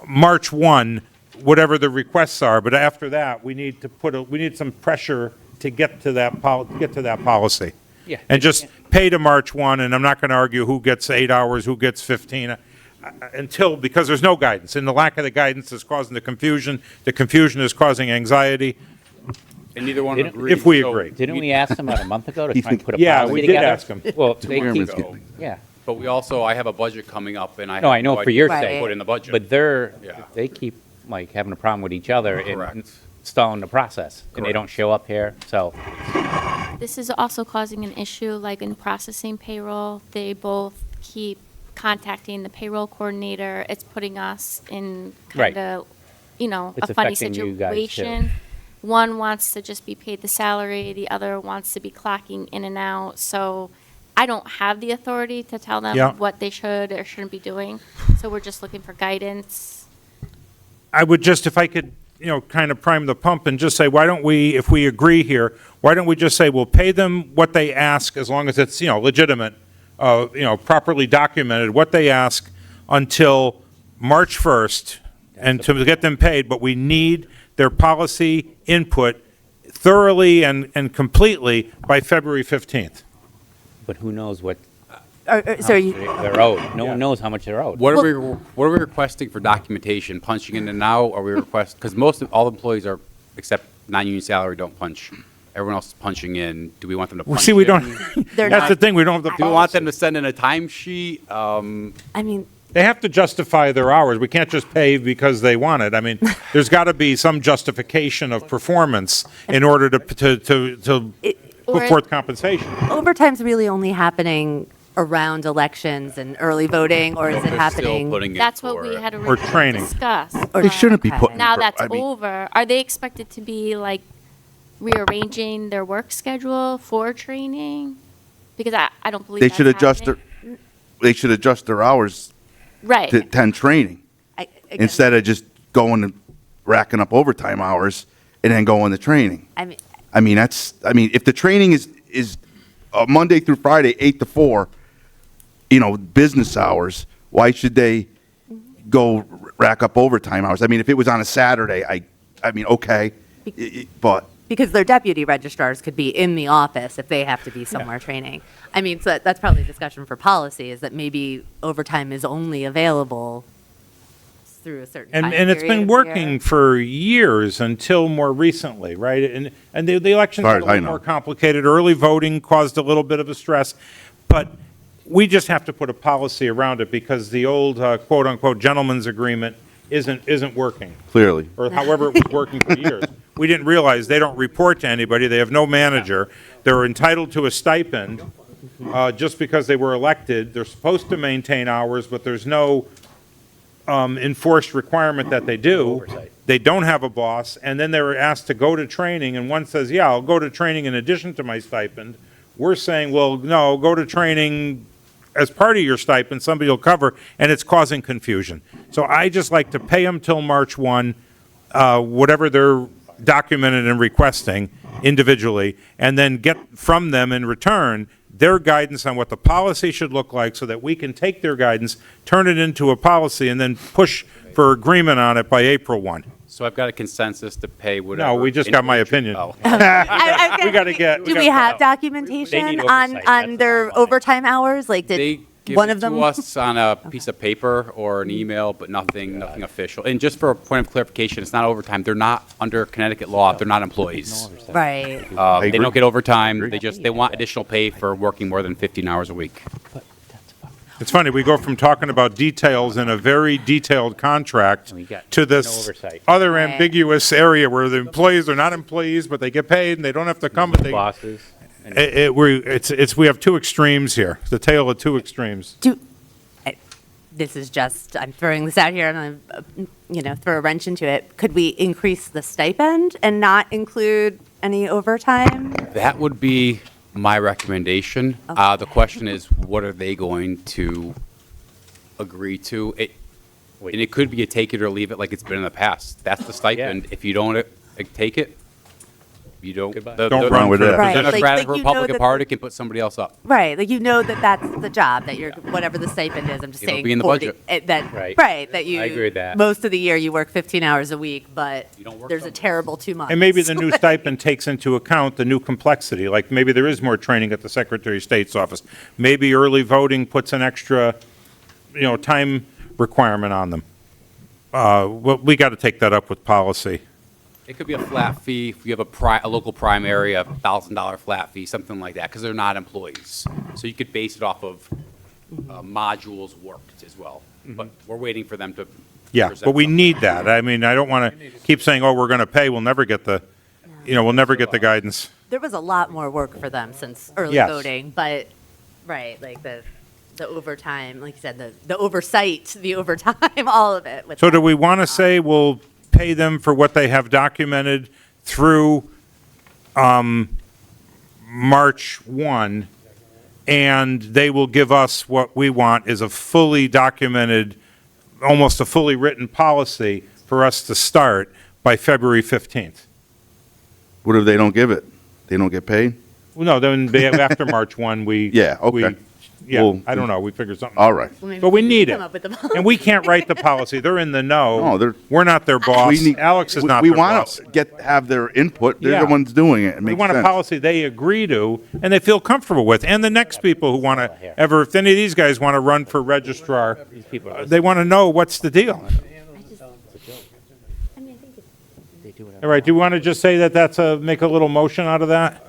March 1, whatever the requests are. But after that, we need to we need some pressure to get to that policy. Yeah. And just pay to March 1, and I'm not going to argue who gets 8 hours, who gets 15, because there's no guidance, and the lack of the guidance is causing the confusion is causing anxiety. And neither one Didn't- agreed. If we so agree. Didn't we ask them about a month ago to He's try and put a Yeah, policy we did together? ask them. Well, Two they months keep, ago. yeah. But we also, I have a budget coming up, and I No, have I know no for your idea what to sake. put in the budget. But they're, Yeah. they keep like having a problem with each other and Correct. stalling the process. And they Correct. don't show up here, so. This is also causing an issue, like in processing payroll. They both keep contacting the payroll coordinator. It's putting us in Right. kind of, a It's funny affecting you guys, too. situation. One wants to just be paid the salary, the other wants to be clocking in and out. So I don't have the authority to tell them Yeah. what they should or shouldn't be doing. So we're just looking for guidance. I would just, if I could, kind of prime the pump and just say, why don't we, if we agree here, why don't we just say, we'll pay them what they ask as long as it's, legitimate, properly documented, what they ask until March 1st and to get them paid, but we need their policy input thoroughly and completely by February 15th. But who knows what So you, they're owed? No one knows how much they're owed. What are we requesting for documentation? Punching in and now, or we request, because all employees are, except non-union salary, don't punch. Everyone else is punching in. Do we want them to Well, punch see, we in? don't, They're that's not- the thing, we don't have the Do we want them policy. to send in a timesheet? I mean, They have to justify their hours. We can't just pay because they want it. I mean, there's got to be some justification of performance in order to Or- put forth compensation. overtime's really only happening around elections and early voting, or is it They're still happening? putting in That's what for we it. had Or originally training. discussed. Or- They shouldn't be Okay. putting. Now for- that's I mean, over, are they expected to be like rearranging their work schedule for training? Because I don't believe They that's should adjust their, happening. they should adjust their hours to Right, attend training Again, instead of just going and racking up overtime hours and then going to training. I mean, If the training is Monday through Friday, 8 to 4, business hours, why should they go rack up overtime hours? I mean, if it was on a Saturday, okay, but because their deputy registrars could be in the office if they have to be somewhere training. I mean, so that's probably a discussion for policy, is that maybe overtime is only available through a certain time And it's period been of working year. for years until more recently, right? And the elections As far got a as I little know. more complicated. Early voting caused a little bit of a stress. But we just have to put a policy around it because the old quote-unquote gentleman's agreement isn't working, clearly. or however it was working for years. We didn't realize they don't report to anybody, they have no manager, they're entitled to a stipend just because they were elected, they're supposed to maintain hours, but there's no enforced requirement that they do. Oversight. They don't have a boss, and then they were asked to go to training, and one says, yeah, I'll go to training in addition to my stipend. We're saying, well, no, go to training as part of your stipend, somebody will cover, and it's causing confusion. So I just like to pay them till March 1, whatever they're documented and requesting individually, and then get from them in return their guidance on what the policy should look like so that we can take their guidance, turn it into a policy, and then push for agreement on it by April 1. So I've got a consensus to pay whatever. No, we just got my opinion. Oh. I was We gotta get- Do we we gotta- have They documentation need on, oversight, that's on the their problem. overtime hours? Like, They did give one it of them? to us on a piece of paper or an email, but nothing official. And just for a point of clarification, it's not overtime. They're not under Connecticut law. They're not employees. Right. I They agree. don't get overtime. Agree. They want additional pay for working more than 15 hours a week. It's funny, we go from talking about details in a very detailed contract And we got to no this oversight. other Right. ambiguous area where the employees are not employees, but they get paid and they don't have to come, but they, Bosses. and- we have two extremes here, the tale of two extremes. This is just, I'm throwing this out here, and I'm, throw a wrench into it. Could we increase the stipend and not include any overtime? That would be my recommendation. The question is, what are they going to agree to? And it could be a take it or leave it like it's been in the past. That's the stipend. If you don't take it, you don't. Goodbye. Don't run with it. Right, The like Democratic you know Republican that- Party can put somebody else up. Right, like that's the job, that you're, whatever the stipend is, I'm just It'll saying. be in the 40 budget. That, Right. right, that you. I agree with that. Most of the year, you work 15 hours a week, but You don't work there's a some. terrible 2 months. And maybe the new stipend takes into account the new complexity, like maybe there is more training at the Secretary of State's office. Maybe early voting puts an extra, time requirement on them. Well, we got to take that up with policy. It could be a flat fee, if you have a local primary, a $1,000 flat fee, something like that, because they're not employees. So you could base it off of modules worked as well. But we're waiting for them to. Yeah, present but we something. need that. I mean, I don't want to keep saying, oh, we're going to pay, we'll never get the, we'll never get the guidance. There was a lot more work for them since early Yes. voting, but, right, like the overtime, like you said, the oversight, the overtime, all of it. with So do that. we want to say we'll pay them for what they have documented through March 1, and they will give us what we want is a fully documented, almost a fully written policy for us to start by February 15th? What if they don't give it? They don't get paid? Well, no, then after March 1, we. Yeah, okay. Yeah, Well, I don't know, we figure something. All right. Well, maybe But we can need come it. up with the And we can't write the policy. They're in the know. No, they're- We're not their boss. We need- Alex is we- not we their wanna boss. have their input. They're Yeah. the ones doing it. It We makes want a sense. policy they agree to and they feel comfortable with. And the next people who want to ever, if any of these guys want to run for registrar, These people are. they want to know what's the deal. They do whatever. All right, do you want to just say that make a little motion out of that?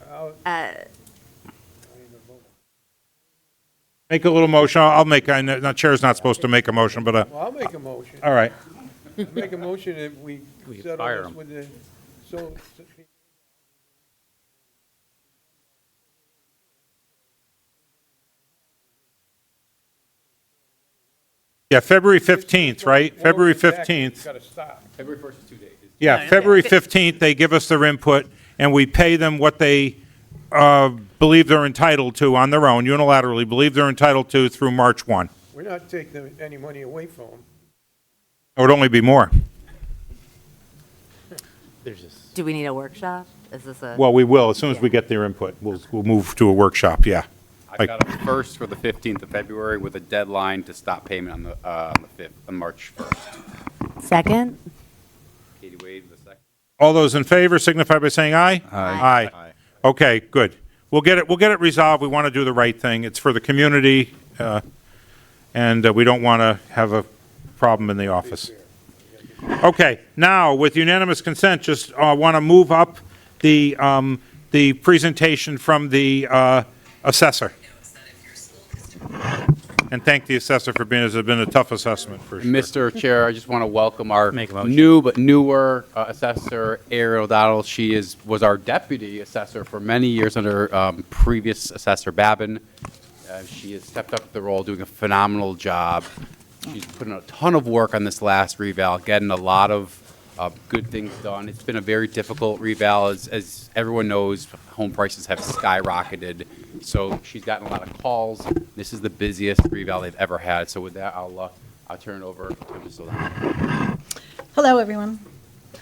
Make a little motion. I'll make, I know, the chair's not supposed to make a motion, but, Well, I'll make a motion. all right. Make a motion that we We could settle fire this 'em. with the, so, Yeah, February 15th, right? February 15th. Gotta stop. February 1st is 2 days. Yeah, February 15th, they give us their input, and we pay them what they believe they're entitled to on their own, unilaterally, believe they're entitled to through March 1. We're not taking any money away from them. It would only be more. There's just. Do we need a workshop? Is this a? Well, we will, as soon as we get their input. We'll move to a workshop, yeah. I've got a first for the 15th of February with a deadline to stop payment on the 5th, on March 1st. Second? Katie Wade, the second. All those in favor signify by saying aye. Aye. Okay, good. We'll get it resolved. We want to do the right thing. It's for the community, and we don't want to have a problem in the office. Okay, now, with unanimous consent, just want to move up the presentation from the assessor. And thank the assessor for being, it's been a tough assessment for sure. Mr. Chair, I just want to welcome our Make a motion. new but newer assessor, Ariel O'Donnell. She was our deputy assessor for many years under previous assessor Babin. She has stepped up to the role, doing a phenomenal job. She's put in a ton of work on this last reval, getting a lot of good things done. It's been a very difficult reval. As everyone knows, home prices have skyrocketed. So she's gotten a lot of calls. This is the busiest reval they've ever had. So with that, I'll turn it over to Ms. O'Donnell. Hello, everyone.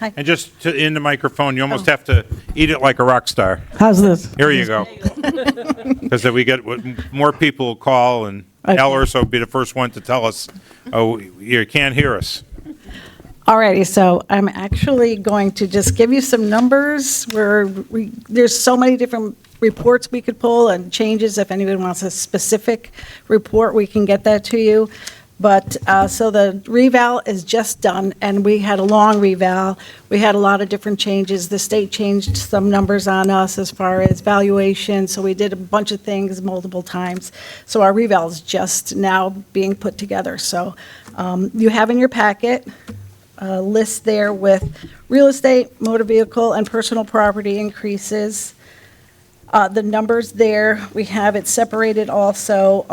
Hi. And just in the microphone, you almost have to eat it like a rock star. How's this? Here you go. Because then we get, more people call, and Okay. Al Urso will be the first one to tell us, oh, you can't hear us. Alrighty, so I'm actually going to just give you some numbers where there's so many different reports we could pull and changes. If anyone wants a specific report, we can get that to you. But, so the reval is just done, and we had a long reval. We had a lot of different changes. The state changed some numbers on us as far as valuation, so we did a bunch of things multiple times. So our reval is just now being put together. So you have in your packet a list there with real estate, motor vehicle, and personal property increases. The numbers there, we have it separated also.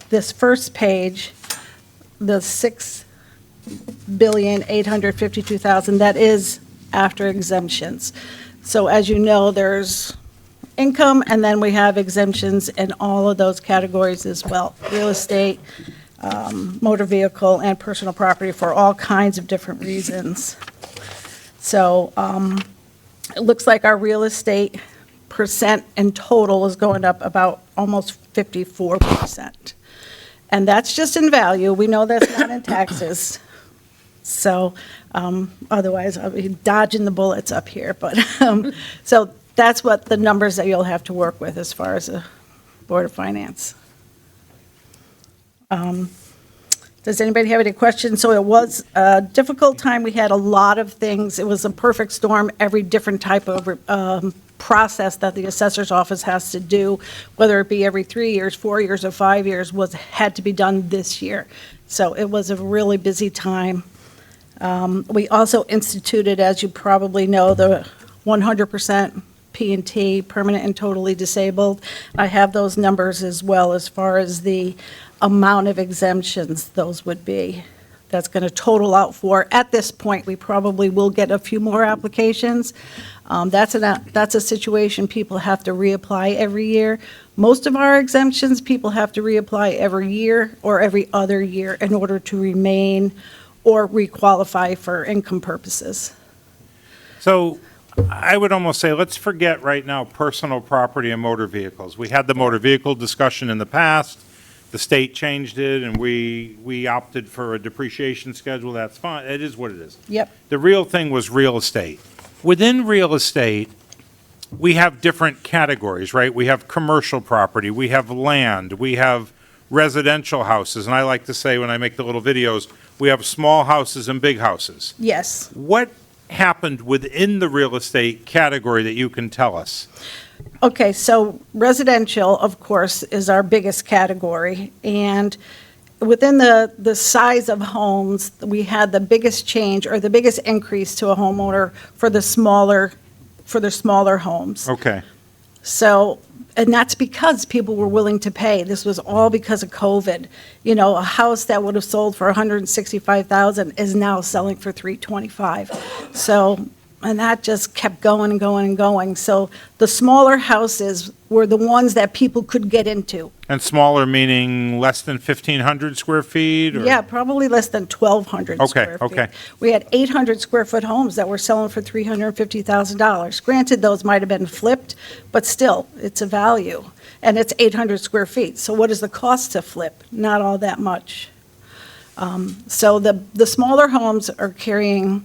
This first page, the $6,852,000, that is after exemptions. So as you know, there's income, and then we have exemptions in all of those categories as well. Real estate, motor vehicle, and personal property for all kinds of different reasons. So it looks like our real estate percent in total is going up about almost 54%. And that's just in value. We know that's not in taxes. So otherwise, I'll be dodging the bullets up here. But so that's what the numbers that you'll have to work with as far as the Board of Finance. Does anybody have any questions? So it was a difficult time. We had a lot of things. It was a perfect storm, every different type of process that the assessor's office has to do, whether it be every 3 years, 4 years, or 5 years, had to be done this year. So it was a really busy time. We also instituted, as you probably know, the 100% P&T, permanent and totally disabled. I have those numbers as well as far as the amount of exemptions those would be. That's going to total out for, at this point, we probably will get a few more applications. That's a situation people have to reapply every year. Most of our exemptions, people have to reapply every year or every other year in order to remain or requalify for income purposes. So I would almost say, let's forget right now personal property and motor vehicles. We had the motor vehicle discussion in the past. The state changed it, and we opted for a depreciation schedule. That's fine. It is what it is. Yep. The real thing was real estate. Within real estate, we have different categories, right? We have commercial property, we have land, we have residential houses, and I like to say when I make the little videos, we have small houses and big houses. Yes. What happened within the real estate category that you can tell us? Okay, so residential, of course, is our biggest category, and within the size of homes, we had the biggest change or the biggest increase to a homeowner for the smaller homes. Okay. So, and that's because people were willing to pay. This was all because of COVID. You know, a house that would have sold for $165,000 is now selling for $325,000. So, and that just kept going and going and going. So the smaller houses were the ones that people could get into. And smaller meaning less than 1,500 square feet? Or? Yeah, probably less than 1,200 square feet. Okay. We had 800 square foot homes that were selling for $350,000. Granted, those might have been flipped, but still, it's a value. And it's 800 square feet. So what is the cost to flip? Not all that much. So the smaller homes are carrying,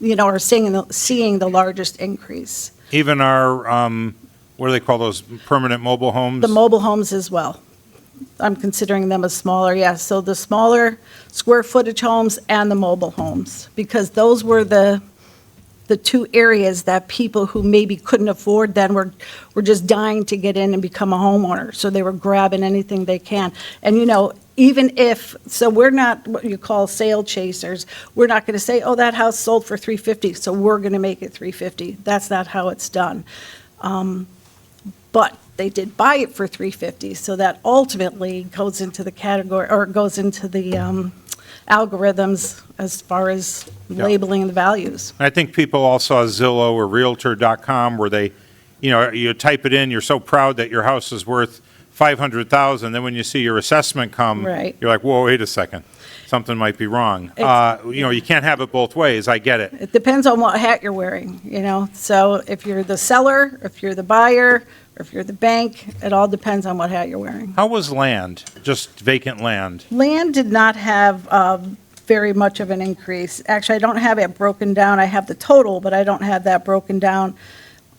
you know, are seeing the largest increase. Even our, what do they call those, permanent mobile homes? The mobile homes as well. I'm considering them as smaller, yes. So the smaller square footage homes and the mobile homes, because those were the two areas that people who maybe couldn't afford then were just dying to get in and become a homeowner. So they were grabbing anything they can. And, you know, even if, so we're not what you call sale chasers. We're not going to say, oh, that house sold for $350,000, so we're going to make it $350,000. That's not how it's done. But they did buy it for $350,000, so that ultimately goes into the category, or goes into the algorithms as far as labeling the values. I think people all saw Zillow or Realtor.com where they, you know, you type it in, you're so proud that your house is worth $500,000, then when you see your assessment come, Right. you're like, whoa, wait a second, something might be wrong. You know, you can't have it both ways, I get it. It depends on what hat you're wearing, you know? So if you're the seller, if you're the buyer, or if you're the bank, it all depends on what hat you're wearing. How was land, just vacant land? Land did not have very much of an increase. Actually, I don't have it broken down. I have the total, but I don't have that broken down,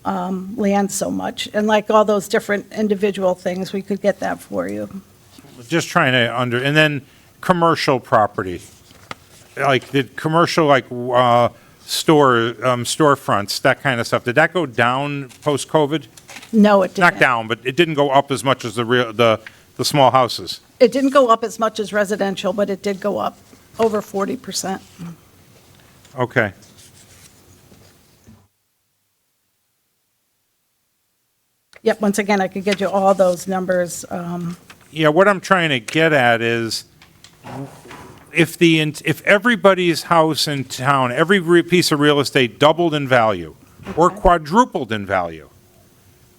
land so much. And like all those different individual things, we could get that for you. Just trying to and then commercial property. Like, did commercial, like, storefronts, that kind of stuff, did that go down post-COVID? No, it didn't. Not down, but it didn't go up as much as the small houses. It didn't go up as much as residential, but it did go up over 40%. Okay. Yep, once again, I could get you all those numbers. Yeah, what I'm trying to get at is, if everybody's house in town, every piece of real estate doubled in value or quadrupled in value,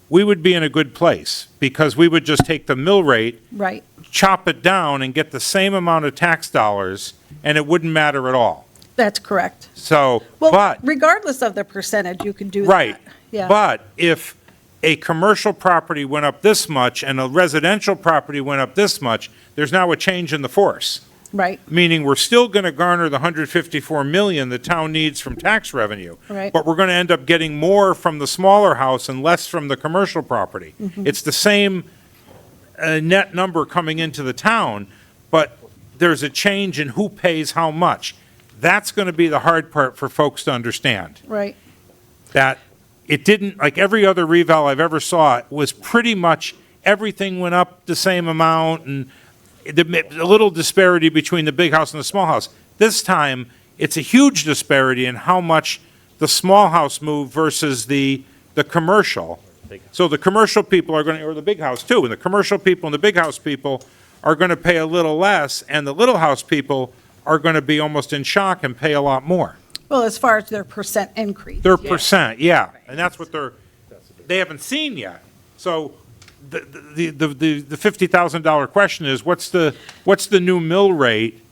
we would be in a good place, because we would just take the mill rate, Right, chop it down, and get the same amount of tax dollars, and it wouldn't matter at all. that's correct. So, Well, but, regardless of the percentage, you could do that. right. Yeah. But if a commercial property went up this much and a residential property went up this much, there's now a change in the force. Right, Meaning we're still going to garner the $154 million the town needs from tax revenue. Right. But we're going to end up getting more from the smaller house and less from the commercial property. Mm-hmm. It's the same net number coming into the town, but there's a change in who pays how much. That's going to be the hard part for folks to understand. Right. That it didn't, like every other reval I've ever saw, it was pretty much everything went up the same amount and a little disparity between the big house and the small house. This time, it's a huge disparity in how much the small house moved versus the commercial. So the commercial people are going to, or the big house too, and the commercial people and the big house people are going to pay a little less, and the little house people are going to be almost in shock and pay a lot more. Well, as far as their percent increase. Their percent, yeah, and that's what they haven't seen yet. So the $50,000 question is, what's the new mill rate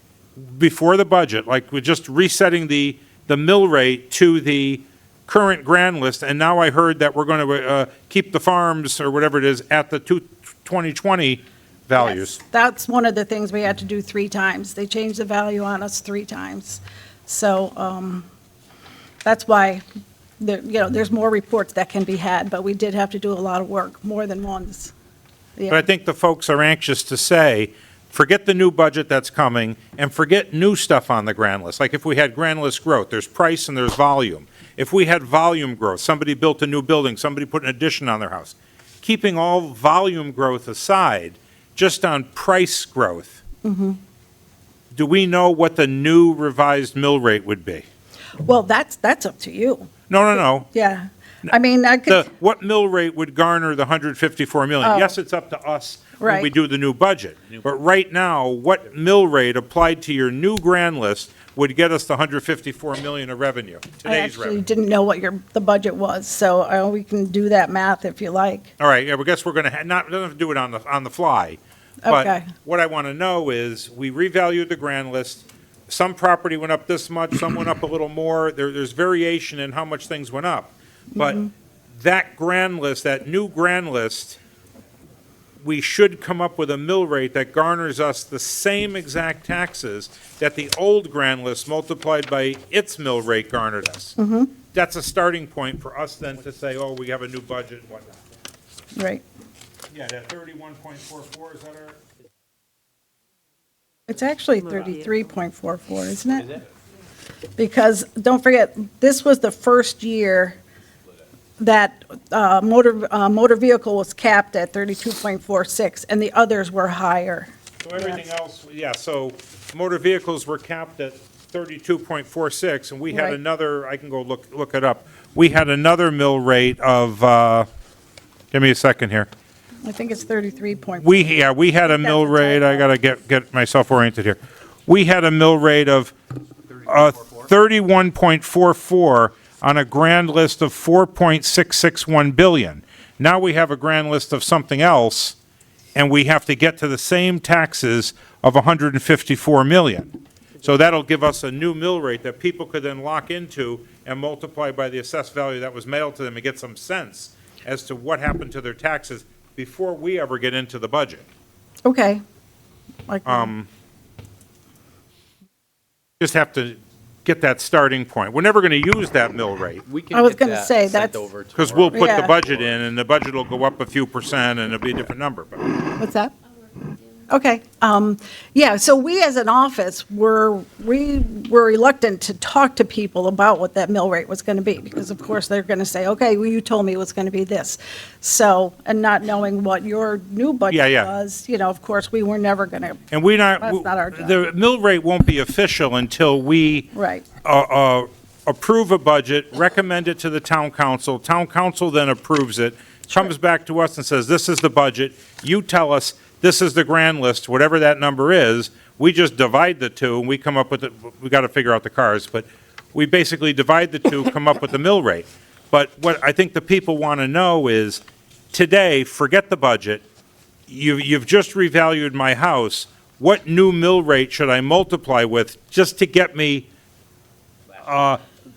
before the budget? Like, we're just resetting the mill rate to the current grand list, and now I heard that we're going to keep the farms, or whatever it is, at the 2020 values. Yes, that's one of the things we had to do 3 times. They changed the value on us 3 times. So that's why, there's more reports that can be had, but we did have to do a lot of work, more than once. But I think the folks are anxious to say, forget the new budget that's coming, and forget new stuff on the grand list. Like if we had grand list growth, there's price and there's volume. If we had volume growth, somebody built a new building, somebody put an addition on their house. Keeping all volume growth aside, just on price growth, do we know what the new revised mill rate would be? Well, that's up to you. No. Yeah. I mean, I could, What mill rate would garner the 154 million? Oh. Yes, it's up to us when we Right. do the new budget. But right now, what mill rate applied to your new grand list would get us the 154 million of revenue, I today's actually revenue? didn't know what the budget was, so we can do that math if you like. All right, yeah, I guess we're going to, don't have to do it on the fly. Okay. But what I want to know is, we revalued the grand list. Some property went up this much, some went up a little more. There's variation in how much things went up. But that grand list, that new grand list, we should come up with a mill rate that garners us the same exact taxes that the old grand list multiplied by its mill rate garnered us. That's a starting point for us then to say, oh, we have a new budget and whatnot. Right. Yeah, that 31.44, is that our? It's actually 33.44, isn't it? Because, don't forget, this was the first year that motor vehicle was capped at 32.46, and the others were higher. So everything else, yeah, so motor vehicles were capped at 32.46, and we had Right. another, I can go look it up. We had another mill rate of, give me a second here. I think it's 33.4. We had a mill That's a rate, I typo. gotta get myself oriented here. We had a mill rate of 31.44 on a grand list of 4.661 billion. Now we have a grand list of something else, and we have to get to the same taxes of 154 million. So that'll give us a new mill rate that people could then lock into and multiply by the assessed value that was mailed to them and get some sense as to what happened to their taxes before we ever get into the budget. Okay. Just have to get that starting point. We're never going to use that mill rate, We can I was get gonna that say, sent that's- over because we'll tomorrow. put the Yeah. budget in, and the budget will go up a few percent, and it'll be a different number. But What's that? Okay. Yeah, so we as an office we were reluctant to talk to people about what that mill rate was going to be, because of course they're going to say, okay, well, you told me it was going to be this. So, and not knowing what your new budget Yeah. was, of course, we were never going to, And we not, That's not our job. the mill rate won't be official until we right. approve a budget, recommend it to the town council then approves it, comes back to us and says, this is the budget, you tell us, this is the grand list, whatever that number is, we just divide the two, and we come up with, we got to figure out the cars, but we basically divide the two, come up with the mill rate. But what I think the people want to know is, today, forget the budget, you've just revalued my house, what new mill rate should I multiply with just to get me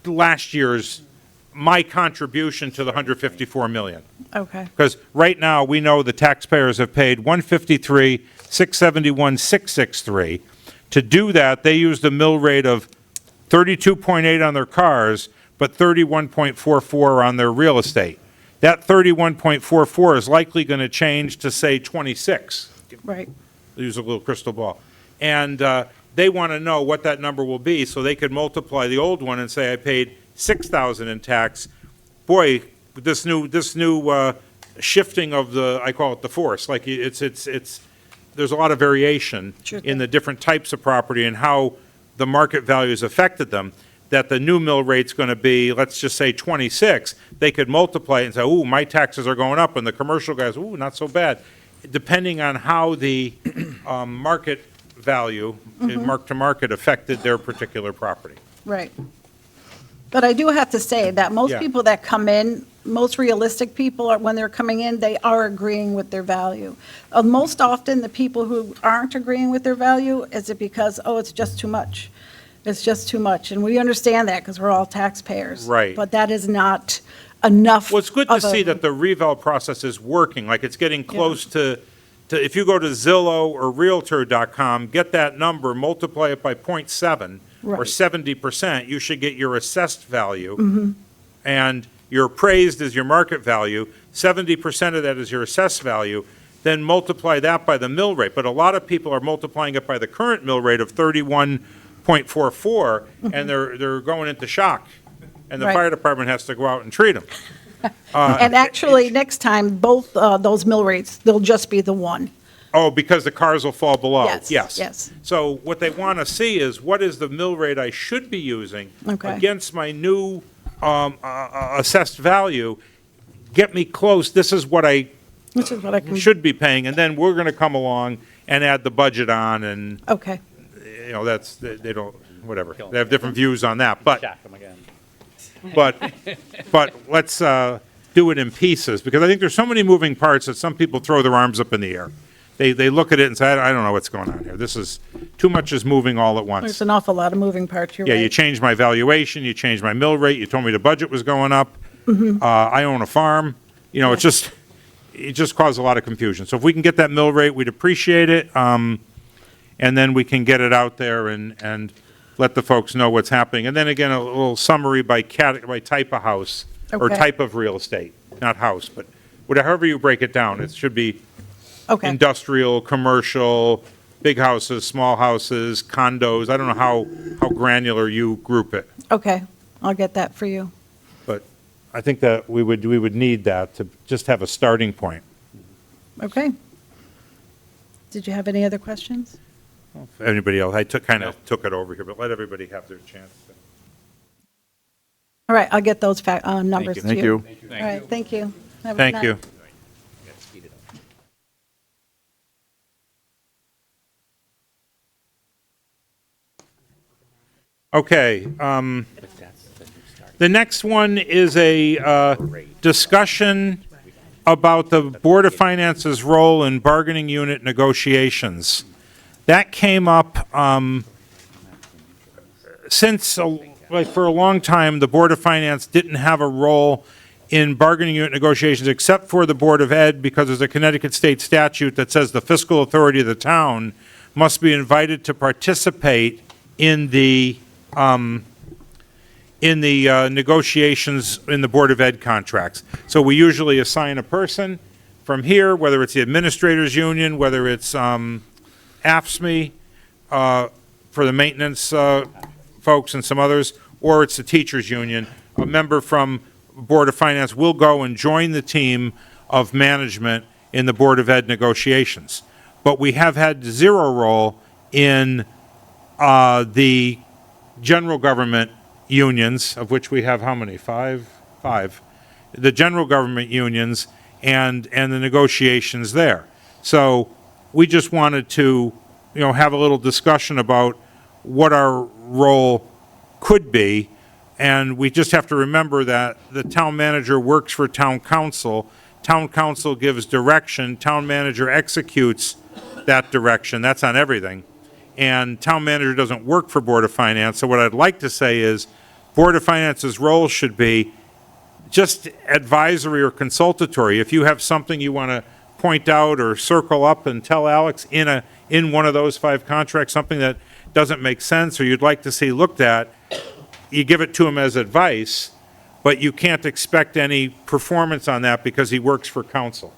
last year's, my contribution to the 154 million? Okay. Because right now, we know the taxpayers have paid 153, 671, 663. To do that, they used a mill rate of 32.8 on their cars, but 31.44 on their real estate. That 31.44 is likely going to change to, say, 26. Right. Use a little crystal ball. And they want to know what that number will be, so they could multiply the old one and say, I paid 6,000 in tax. Boy, this new shifting of the, I call it the force, like it's, there's a lot of variation Sure in the different types of property and how the market values affected them, that the new mill rate's going to be, let's just say 26, they could multiply it and say, ooh, my taxes are going up, and the commercial guys, ooh, not so bad. Depending on how the market value, mark-to-market, affected their particular property. Right. But I do have to say that most Yeah. people that come in, most realistic people, are when they're coming in, they are agreeing with their value. Most often, the people who aren't agreeing with their value, is it because, oh, it's just too much? It's just too much. And we understand that because we're all taxpayers. Right. But that is not enough. Well, it's good to of a- see that the reval process is working, like it's getting close to, if you go to Zillow or Realtor.com, get that number, multiply it by 0.7 or Right. 70%, you should get your assessed value. Mm-hmm. And your appraised is your market value, 70% of that is your assessed value, then multiply that by the mill rate. But a lot of people are multiplying it by the current mill rate of 31.44, and they're going into shock. And the Right. fire department has to go out and treat them. And actually, next time, both those mill rates, they'll just be the one. Oh, because the cars will fall below? Yes, yes. So what they want to see is, what is the mill rate I should be using Okay. against my new assessed value? Get me close, this is what I Which is what I can. should be paying, and then we're going to come along and add the budget on, and, Okay. that's, they don't, whatever. They have different views on that, but, Shock them again. but let's do it in pieces, because I think there's so many moving parts that some people throw their arms up in the air. They look at it and say, I don't know what's going on here. This is, too much is moving all at There's once. an awful lot of moving parts, you're Yeah, right. you changed my valuation, you changed my mill rate, you told me the budget was going up. Mm-hmm. I own a farm, it just caused a lot of confusion. So if we can get that mill rate, we'd appreciate it, and then we can get it out there and let the folks know what's happening. And then again, a little summary by type of house, or Okay. type of real estate, not house, but however you break it down, it should be Okay, industrial, commercial, big houses, small houses, condos. I don't know how granular you group it, okay, I'll get that for you. but I think that we would need that to just have a starting point. Okay. Did you have any other questions? If anybody else, I took it over here, but let everybody have their chance. All right, I'll get those numbers to you. Thank you. All right, thank you. Have a good Thank night. you. Okay, But that's the new start. the next one is a discussion about the Board of Finance's role in bargaining unit negotiations. That came up since, like, for a long time, the Board of Finance didn't have a role in bargaining unit negotiations except for the Board of Ed, because there's a Connecticut state statute that says the fiscal authority of the town must be invited to participate in the negotiations in the Board of Ed contracts. So we usually assign a person from here, whether it's the administrators union, whether it's AFSME for the maintenance folks and some others, or it's the teachers union. A member from Board of Finance will go and join the team of management in the Board of Ed negotiations. But we have had zero role in the general government unions, of which we have how many? Five? The general government unions and the negotiations there. So we just wanted to, have a little discussion about what our role could be, and we just have to remember that the town manager works for town council gives direction, town manager executes that direction, that's on everything. And town manager doesn't work for Board of Finance, so what I'd like to say is, Board of Finance's role should be just advisory or consultatory. If you have something you want to point out or circle up and tell Alex in one of those 5 contracts, something that doesn't make sense or you'd like to see looked at, you give it to him as advice, but you can't expect any performance on that because he works for council.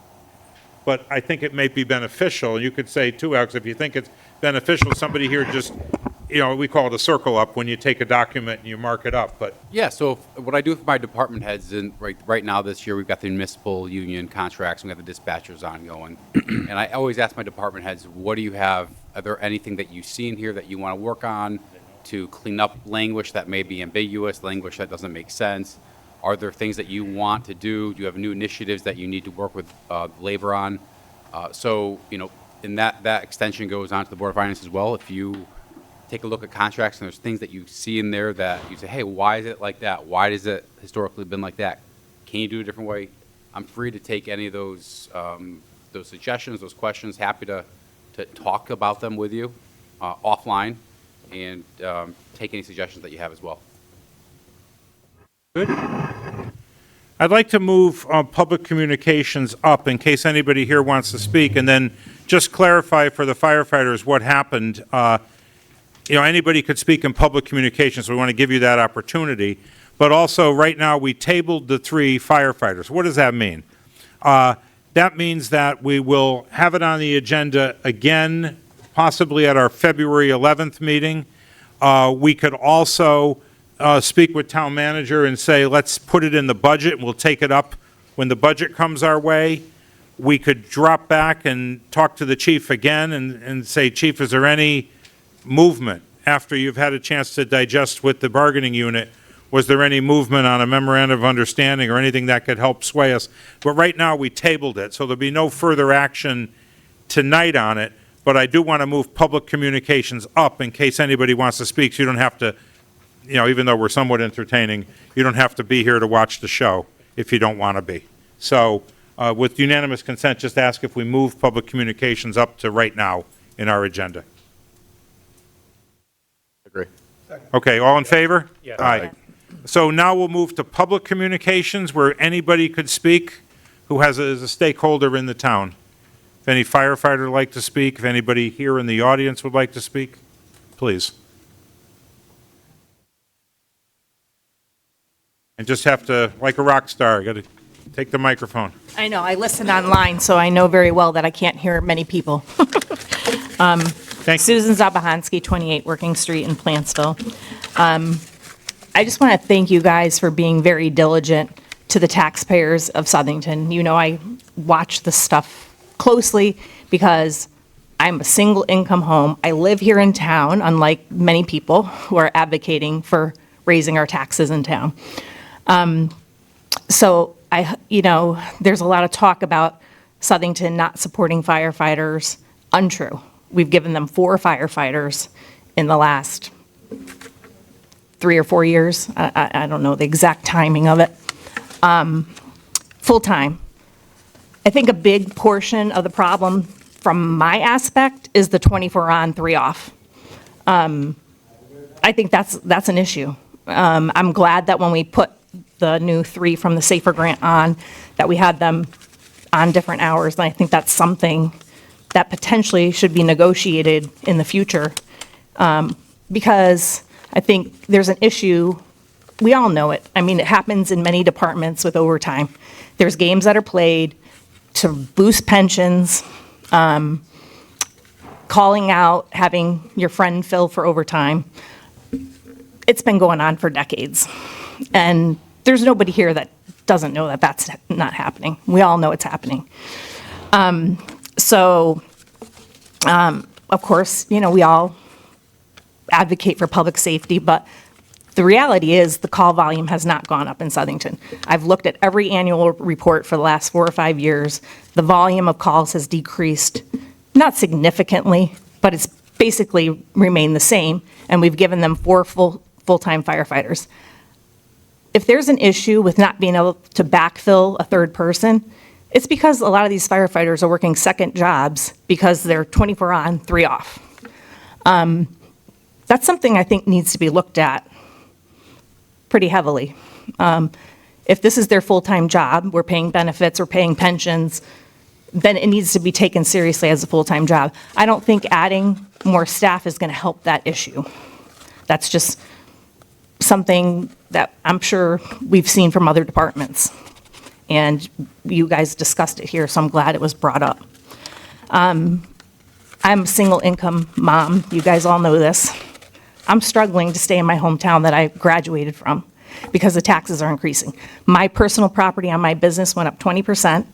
but I think it may be beneficial. You could say too, Alex, if you think it's beneficial, somebody here just, we call it a circle up when you take a document and you mark it up, but Yeah, so what I do for my department heads, and right now this year, we've got the municipal union contracts, and we got the dispatchers ongoing. And I always ask my department heads, what do you have, are there anything that you see in here that you want to work on to clean up language that may be ambiguous, language that doesn't make sense? Are there things that you want to do? Do you have new initiatives that you need to work with labor on? So, and that extension goes on to the Board of Finance as well. If you take a look at contracts and there's things that you see in there that you say, hey, why is it like that? Why has it historically been like that? Can you do it a different way? I'm free to take any of those suggestions, those questions, happy to talk about them with you offline and take any suggestions that you have as well. good. I'd like to move public communications up in case anybody here wants to speak, and then just clarify for the firefighters what happened. Anybody could speak in public communications, so we want to give you that opportunity. But also, right now, we tabled the 3 firefighters. What does that mean? That means that we will have it on the agenda again, possibly at our February 11th meeting. We could also speak with town manager and say, let's put it in the budget, and we'll take it up when the budget comes our way. We could drop back and talk to the chief again and say, Chief, is there any movement after you've had a chance to digest with the bargaining unit? Was there any movement on a memorandum of understanding or anything that could help sway us? But right now, we tabled it, so there'll be no further action tonight on it, but I do want to move public communications up in case anybody wants to speak, so you don't have to, even though we're somewhat entertaining, you don't have to be here to watch the show if you don't want to be. So with unanimous consent, just ask if we move public communications up to right now in our agenda. Agree. Okay, all in favor? Yeah. Aye. So now we'll move to public communications where anybody could speak who is a stakeholder in the town. If any firefighter would like to speak, if anybody here in the audience would like to speak, please. And just have to, like a rock star, got to take the microphone. I know, I listen online, so I know very well that I can't hear many people. Thank you. Susan Zabahansky, 28 Working Street in Plantsville. I just want to thank you guys for being very diligent to the taxpayers of Southington. I watch this stuff closely because I'm a single income home. I live here in town, unlike many people who are advocating for raising our taxes in town. So there's a lot of talk about Southington not supporting firefighters. Untrue. We've given them 4 firefighters in the last 3 or 4 years. I don't know the exact timing of it. Full-time. I think a big portion of the problem from my aspect is the 24 on, 3 off. I think that's an issue. I'm glad that when we put the new 3 from the SAFER grant on, that we had them on different hours, and I think that's something that potentially should be negotiated in the future, because I think there's an issue, we all know it. I mean, it happens in many departments with overtime. There's games that are played to boost pensions, calling out, having your friend fill for overtime. It's been going on for decades. And there's nobody here that doesn't know that that's not happening. We all know it's happening. Of course, we all advocate for public safety, but the reality is the call volume has not gone up in Southington. I've looked at every annual report for the last 4 or 5 years. The volume of calls has decreased, not significantly, but it's basically remained the same, and we've given them 4 full-time firefighters. If there's an issue with not being able to backfill a third person, it's because a lot of these firefighters are working second jobs because they're 24 on, 3 off. That's something I think needs to be looked at pretty heavily. If this is their full-time job, we're paying benefits, we're paying pensions, then it needs to be taken seriously as a full-time job. I don't think adding more staff is going to help that issue. That's just something that I'm sure we've seen from other departments. And you guys discussed it here, so I'm glad it was brought up. I'm a single income mom. You guys all know this. I'm struggling to stay in my hometown that I graduated from because the taxes are increasing. My personal property on my business went up 20%.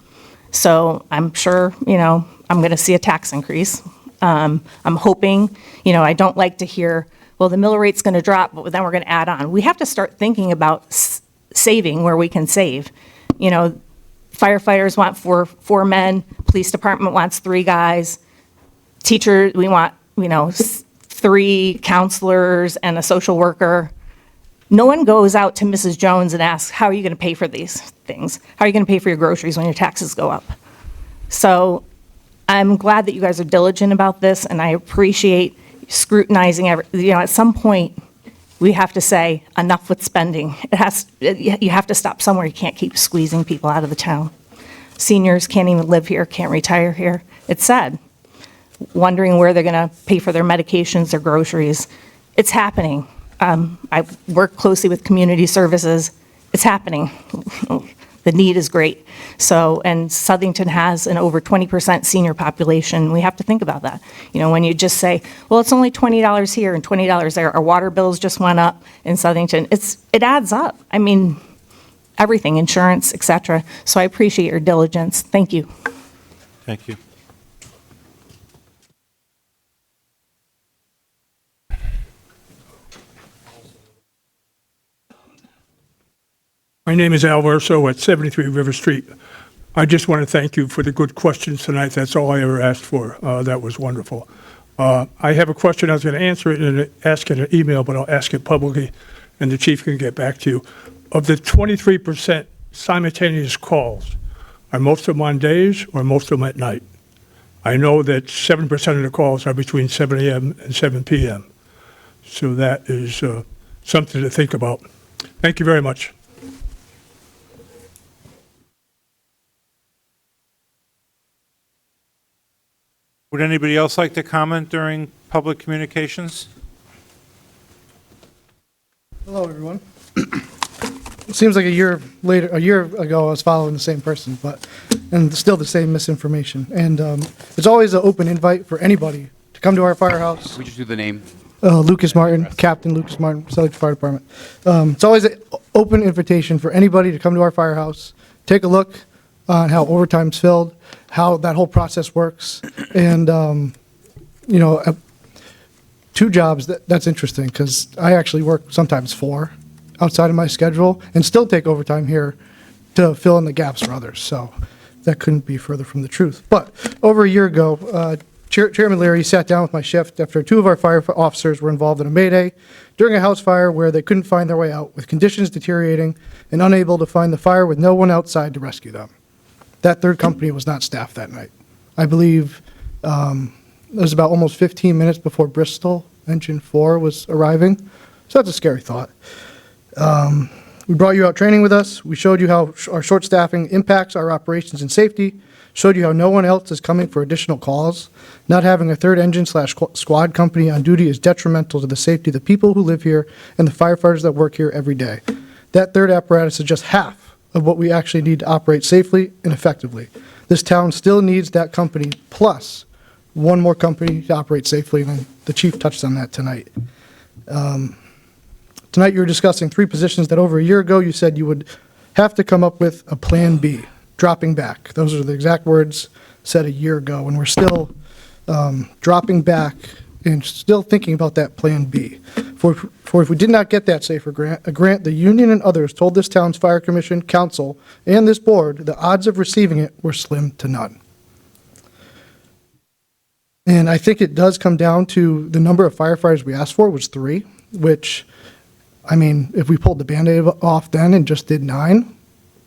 So I'm sure, I'm going to see a tax increase. I'm hoping, I don't like to hear, well, the mill rate's going to drop, but then we're going to add on. We have to start thinking about saving where we can save. Firefighters want four men, police department wants 3 guys, teacher, we want, 3 counselors and a social worker. No one goes out to Mrs. Jones and asks, how are you going to pay for these things? How are you going to pay for your groceries when your taxes go up? So I'm glad that you guys are diligent about this, and I appreciate scrutinizing at some point, we have to say, enough with spending. You have to stop somewhere. You can't keep squeezing people out of the town. Seniors can't even live here, can't retire here. It's sad. Wondering where they're going to pay for their medications, their groceries. It's happening. I work closely with community services. It's happening. The need is great. So, and Southington has an over 20% senior population. We have to think about that. When you just say, well, it's only $20 here and $20 there, our water bills just went up in Southington. It adds up. I mean, everything, insurance, et cetera. So I appreciate your diligence. Thank you. Thank you. My name is Al Verso at 73 River Street. I just want to thank you for the good questions tonight. That's all I ever asked for. That was wonderful. I have a question. I was going to answer it and ask it in an email, but I'll ask it publicly, and the chief can get back to you. Of the 23% simultaneous calls, are most of them on days or most of them at night? I know that 7% of the calls are between 7 a.m. and 7 p.m. So that is something to think about. Thank you very much. Would anybody else like to comment during public communications? Hello, everyone. It seems like a year ago, I was following the same person, and still the same misinformation. And it's always an open invite for anybody to come to our firehouse. We just do the name. Lucas Martin, Captain Lucas Martin, Southern Fire Department. It's always an open invitation for anybody to come to our firehouse, take a look on how overtime's filled, how that whole process works, and 2 jobs. That's interesting because I actually work sometimes 4 outside of my schedule and still take overtime here to fill in the gaps for others. So that couldn't be further from the truth. But over a year ago, Chairman Leary sat down with my shift after 2 of our fire officers were involved in a mayday during a house fire where they couldn't find their way out, with conditions deteriorating and unable to find the fire with no one outside to rescue them. That 3rd company was not staffed that night. I believe it was about almost 15 minutes before Bristol Engine 4 was arriving. So that's a scary thought. We brought you out training with us. We showed you how our short staffing impacts our operations and safety, showed you how no one else is coming for additional calls. Not having a 3rd engine/squad company on duty is detrimental to the safety of the people who live here and the firefighters that work here every day. That 3rd apparatus is just half of what we actually need to operate safely and effectively. This town still needs that company plus 1 more company to operate safely, and the chief touched on that tonight. Tonight you were discussing 3 positions that over a year ago you said you would have to come up with a plan B, dropping back. Those are the exact words said a year ago, and we're still dropping back and still thinking about that plan B. For if we did not get that safer grant, a grant the union and others told this town's fire commission, council, and this board, the odds of receiving it were slim to none. And I think it does come down to the number of firefighters we asked for was 3, which, I mean, if we pulled the Band-Aid off then and just did 9,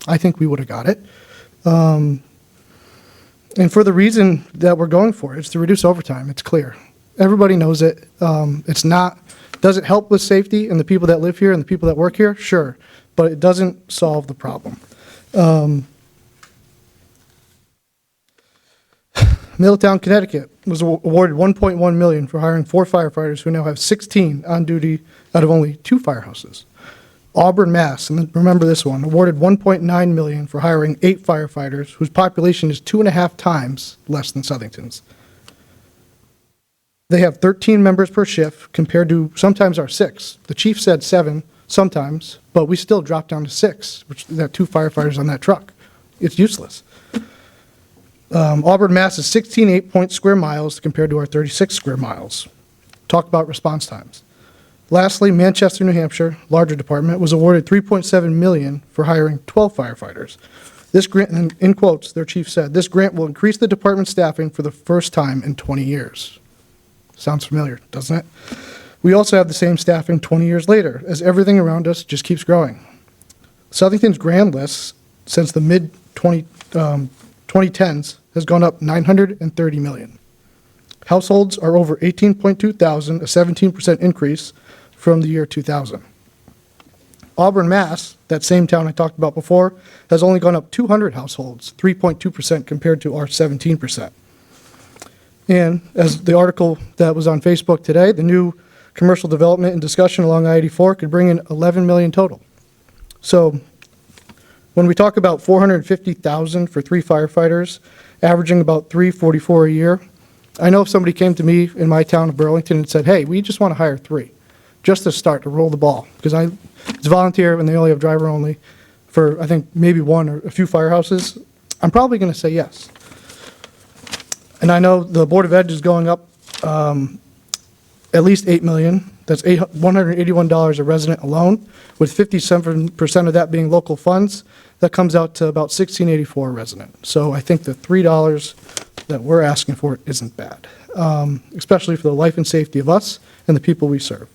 I think we would have got it. And for the reason that we're going for it, it's to reduce overtime. It's clear. Everybody knows it. Does it help with safety and the people that live here and the people that work here? Sure, but it doesn't solve the problem. Middletown, Connecticut was awarded $1.1 million for hiring 4 firefighters who now have 16 on duty out of only 2 firehouses. Auburn, Mass., and remember this one, awarded $1.9 million for hiring 8 firefighters whose population is 2.5 times less than Southington's. They have 13 members per shift compared to sometimes our 6. The chief said 7 sometimes, but we still dropped down to 6, which there are 2 firefighters on that truck. It's useless. Auburn, Mass. is 16 8-point square miles compared to our 36 square miles. Talk about response times. Lastly, Manchester, New Hampshire, larger department, was awarded $3.7 million for hiring 12 firefighters. This grant, and in quotes, their chief said, "This grant will increase the department staffing for the first time in 20 years." Sounds familiar, doesn't it? We also have the same staffing 20 years later, as everything around us just keeps growing. Southington's grand list since the mid-2010s has gone up $930 million. Households are over 18.2 thousand, a 17% increase from the year 2000. Auburn, Mass., that same town I talked about before, has only gone up 200 households, 3.2% compared to our 17%. And as the article that was on Facebook today, the new commercial development and discussion along I-84 could bring in $11 million total. So when we talk about $450,000 for 3 firefighters, averaging about $344 a year, I know if somebody came to me in my town of Burlington and said, "Hey, we just want to hire 3, just to start, to roll the ball," because it's volunteer and they only have driver only for, I think, maybe 1 or a few firehouses, I'm probably going to say yes. And I know the Board of Ed is going up at least $8 million. That's $181 a resident alone, with 57% of that being local funds. That comes out to about $16.84 a resident. So I think the $3 that we're asking for isn't bad, especially for the life and safety of us and the people we serve.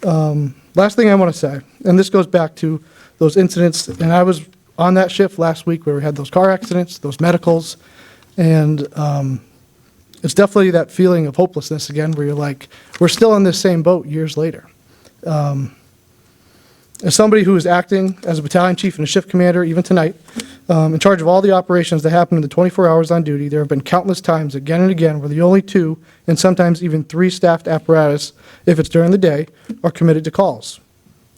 Last thing I want to say, and this goes back to those incidents, and I was on that shift last week where we had those car accidents, those medicals, and it's definitely that feeling of hopelessness again, where you're like, we're still in this same boat years later. As somebody who is acting as a battalion chief and a shift commander, even tonight, in charge of all the operations that happen in the 24 hours on duty, there have been countless times, again and again, where the only 2 and sometimes even 3 staffed apparatus, if it's during the day, are committed to calls.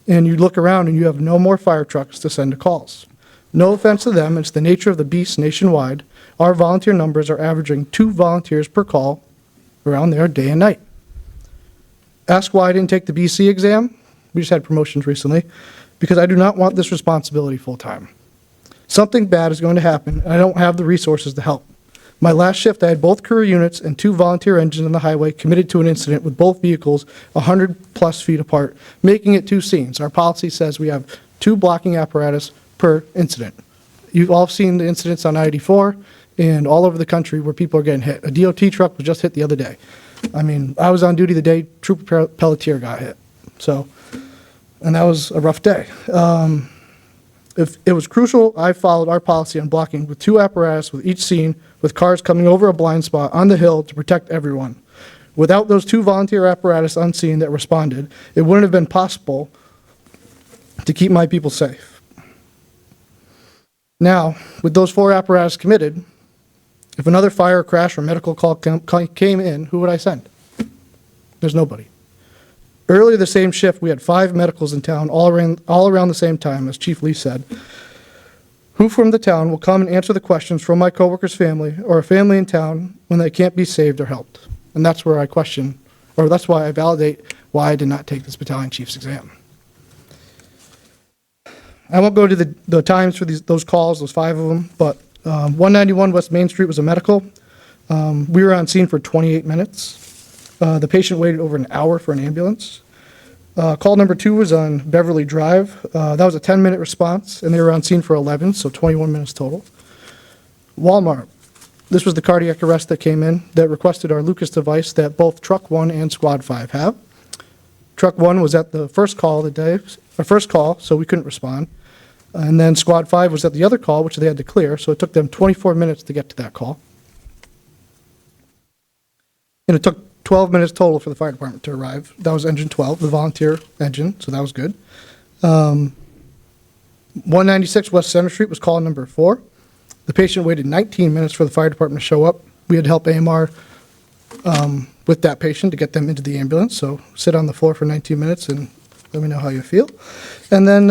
And you look around and you have no more fire trucks to send to calls. No offense to them, it's the nature of the beast nationwide. Our volunteer numbers are averaging 2 volunteers per call around there day and night. Ask why I didn't take the BC exam. We just had promotions recently, because I do not want this responsibility full-time. Something bad is going to happen, and I don't have the resources to help. My last shift, I had both career units and 2 volunteer engines on the highway committed to an incident with both vehicles 100-plus feet apart, making it 2 scenes. Our policy says we have 2 blocking apparatus per incident. You've all seen the incidents on I-84 and all over the country where people are getting hit. A DOT truck was just hit the other day. I mean, I was on duty the day Trooper Pelletier got hit. So, and that was a rough day. If it was crucial, I followed our policy on blocking with 2 apparatus with each scene, with cars coming over a blind spot on the hill to protect everyone. Without those 2 volunteer apparatus on scene that responded, it wouldn't have been possible to keep my people safe. Now, with those 4 apparatus committed, if another fire, crash, or medical call came in, who would I send? There's nobody. Earlier the same shift, we had 5 medicals in town, all around the same time, as Chief Lee said. Who from the town will come and answer the questions from my coworker's family or a family in town when they can't be saved or helped? And that's where I question, or that's why I validate why I did not take this battalion chief's exam. I won't go to the times for those calls, those 5 of them, but 191 West Main Street was a medical. We were on scene for 28 minutes. The patient waited over an hour for an ambulance. Call number 2 was on Beverly Drive. That was a 10-minute response, and they were on scene for 11, so 21 minutes total. Walmart. This was the cardiac arrest that came in that requested our Lucas device that both Truck 1 and Squad 5 have. Truck 1 was at the first call of the day, our first call, so we couldn't respond. And then Squad 5 was at the other call, which they had to clear, so it took them 24 minutes to get to that call. And it took 12 minutes total for the fire department to arrive. That was engine 12, the volunteer engine, so that was good. 196 West Center Street was call number 4. The patient waited 19 minutes for the fire department to show up. We had to help AMR with that patient to get them into the ambulance, so sit on the floor for 19 minutes and Let me know how you feel. And then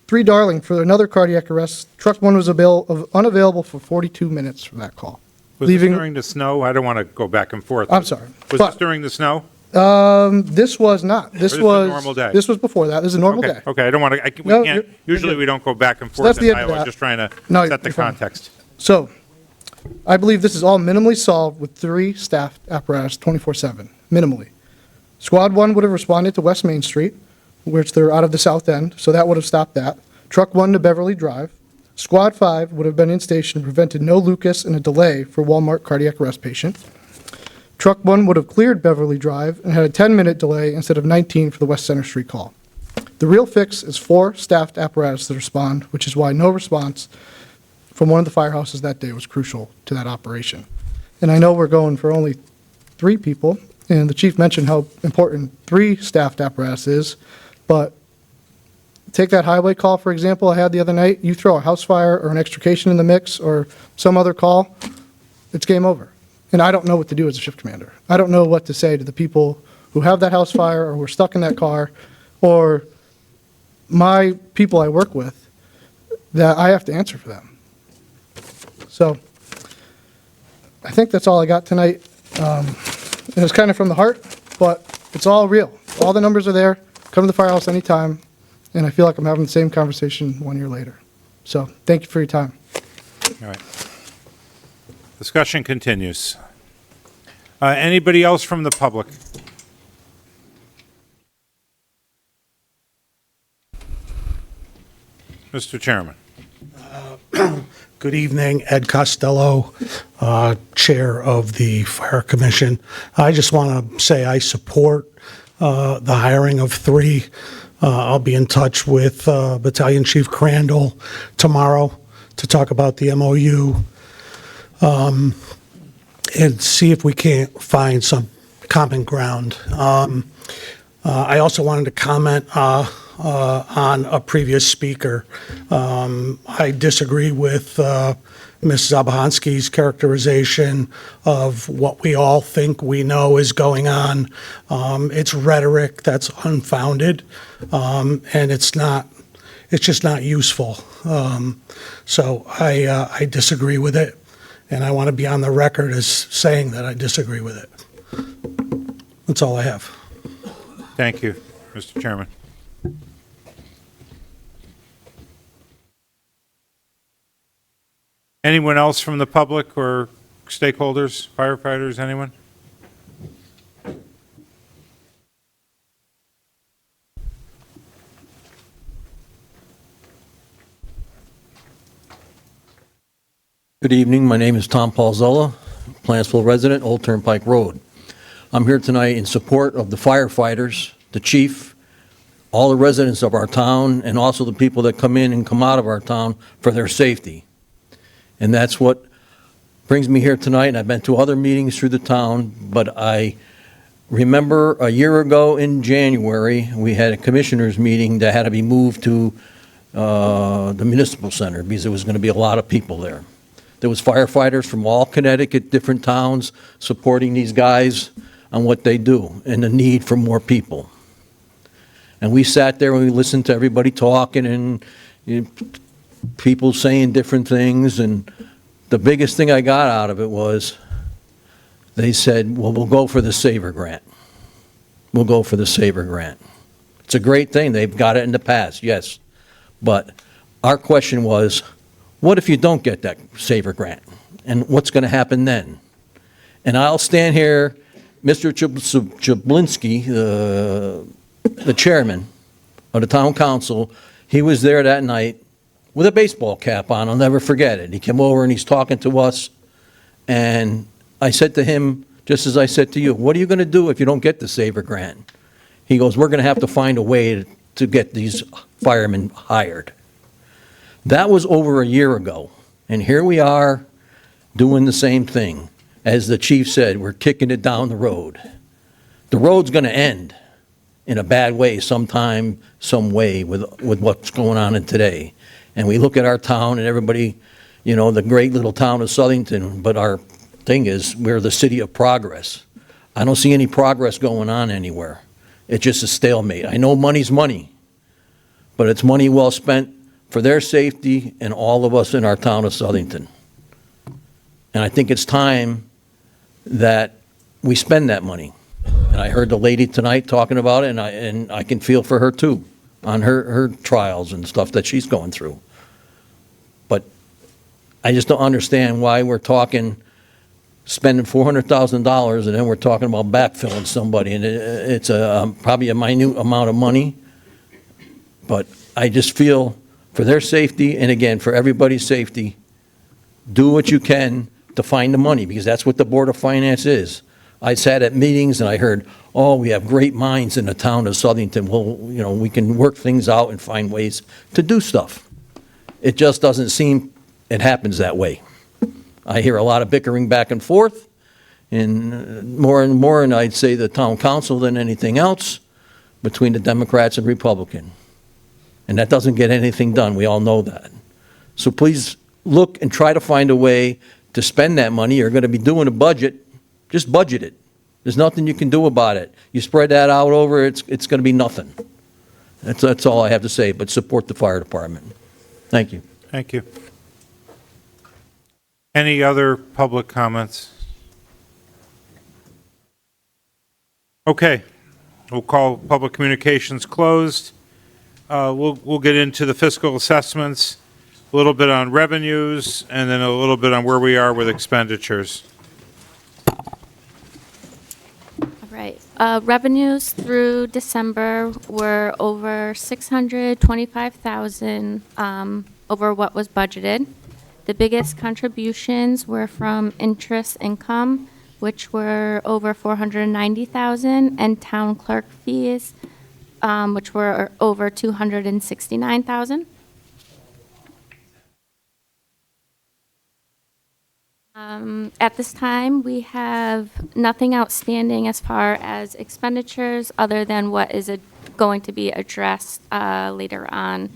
3 Darling for another cardiac arrest. Truck 1 was unavailable for 42 minutes for that call. Was this during the snow? I don't want to go back and forth. I'm sorry. Was this during the snow? This was not. This Or was a normal day? This was before that. This is a normal Okay, day. okay, I don't want to, we No, can't, you're usually good. we don't go back and So forth that's the in end of Iowa, that. just trying to No, set the you're fine. context. So, I believe this is all minimally solved with 3 staffed apparatus 24/7, minimally. Squad 1 would have responded to West Main Street, which they're out of the south end, so that would have stopped that. Truck 1 to Beverly Drive. Squad 5 would have been in station and prevented no Lucas and a delay for Walmart cardiac arrest patient. Truck 1 would have cleared Beverly Drive and had a 10-minute delay instead of 19 for the West Center Street call. The real fix is 4 staffed apparatus to respond, which is why no response from one of the firehouses that day was crucial to that operation. And I know we're going for only 3 people, and the chief mentioned how important 3 staffed apparatus is, but take that highway call, for example, I had the other night. You throw a house fire or an extrication in the mix or some other call, it's game over. And I don't know what to do as a shift commander. I don't know what to say to the people who have that house fire or who are stuck in that car, or my people I work with, that I have to answer for them. So I think that's all I got tonight. It was kind of from the heart, but it's all real. All the numbers are there. Come to the firehouse anytime. And I feel like I'm having the same conversation 1 year later. So thank you for your time. All right. Discussion continues. Anybody else from the public? Mr. Chairman. Good evening, Ed Costello, Chair of the Fire Commission. I just want to say I support the hiring of 3. I'll be in touch with Battalion Chief Crandall tomorrow to talk about the MOU and see if we can't find some common ground. I also wanted to comment on a previous speaker. I disagree with Ms. Zabahansky's characterization of what we all think we know is going on. It's rhetoric that's unfounded, and it's just not useful. So I disagree with it, and I want to be on the record as saying that I disagree with it. That's all I have. Thank you, Mr. Chairman. Anyone else from the public or stakeholders, firefighters, anyone? Good evening. My name is Tom Paulzella, Plantsville resident, Old Turnpike Road. I'm here tonight in support of the firefighters, the chief, all the residents of our town, and also the people that come in and come out of our town for their safety. And that's what brings me here tonight, and I've been to other meetings through the town, but I remember a year ago in January, we had a commissioners meeting that had to be moved to the municipal center because there was going to be a lot of people there. There was firefighters from all Connecticut, different towns, supporting these guys on what they do and the need for more people. And we sat there and we listened to everybody talking and people saying different things, and the biggest thing I got out of it was they said, well, we'll go for the SAVER grant. We'll go for the SAVER grant. It's a great thing. They've got it in the past, yes. But our question was, what if you don't get that SAVER grant? And what's going to happen then? And I'll stand here, Mr. Jablinski, the chairman of the town council, he was there that night with a baseball cap on. I'll never forget it. He came over and he's talking to us. And I said to him, just as I said to you, what are you going to do if you don't get the SAVER grant? He goes, we're going to have to find a way to get these firemen hired. That was over a year ago. And here we are doing the same thing. As the chief said, we're kicking it down the road. The road's going to end in a bad way sometime, some way with what's going on in today. And we look at our town and everybody, you know, the great little town of Southington, but our thing is we're the city of progress. I don't see any progress going on anywhere. It's just a stalemate. I know money's money, but it's money well spent for their safety and all of us in our town of Southington. And I think it's time that we spend that money. And I heard the lady tonight talking about it, and I can feel for her too, on her trials and stuff that she's going through. But I just don't understand why we're talking, spending $400,000, and then we're talking about backfilling somebody, and it's probably a minute amount of money. But I just feel for their safety, and again, for everybody's safety, do what you can to find the money, because that's what the Board of Finance is. I sat at meetings and I heard, oh, we have great minds in the town of Southington. Well, you know, we can work things out and find ways to do stuff. It just doesn't seem it happens that way. I hear a lot of bickering back and forth, and more, and I'd say the town council than anything else, between the Democrats and Republican. And that doesn't get anything done. We all know that. So please look and try to find a way to spend that money. You're going to be doing a budget. Just budget it. There's nothing you can do about it. You spread that out over, it's going to be nothing. That's all I have to say, but support the fire department. Thank you. Thank you. Any other public comments? Okay, we'll call public communications closed. We'll get into the fiscal assessments, a little bit on revenues, and then a little bit on where we are with expenditures. Right. Revenues through December were over 625,000 over what was budgeted. The biggest contributions were from interest income, which were over 490,000, and town clerk fees, which were over 269,000. At this time, we have nothing outstanding as far as expenditures other than what is going to be addressed later on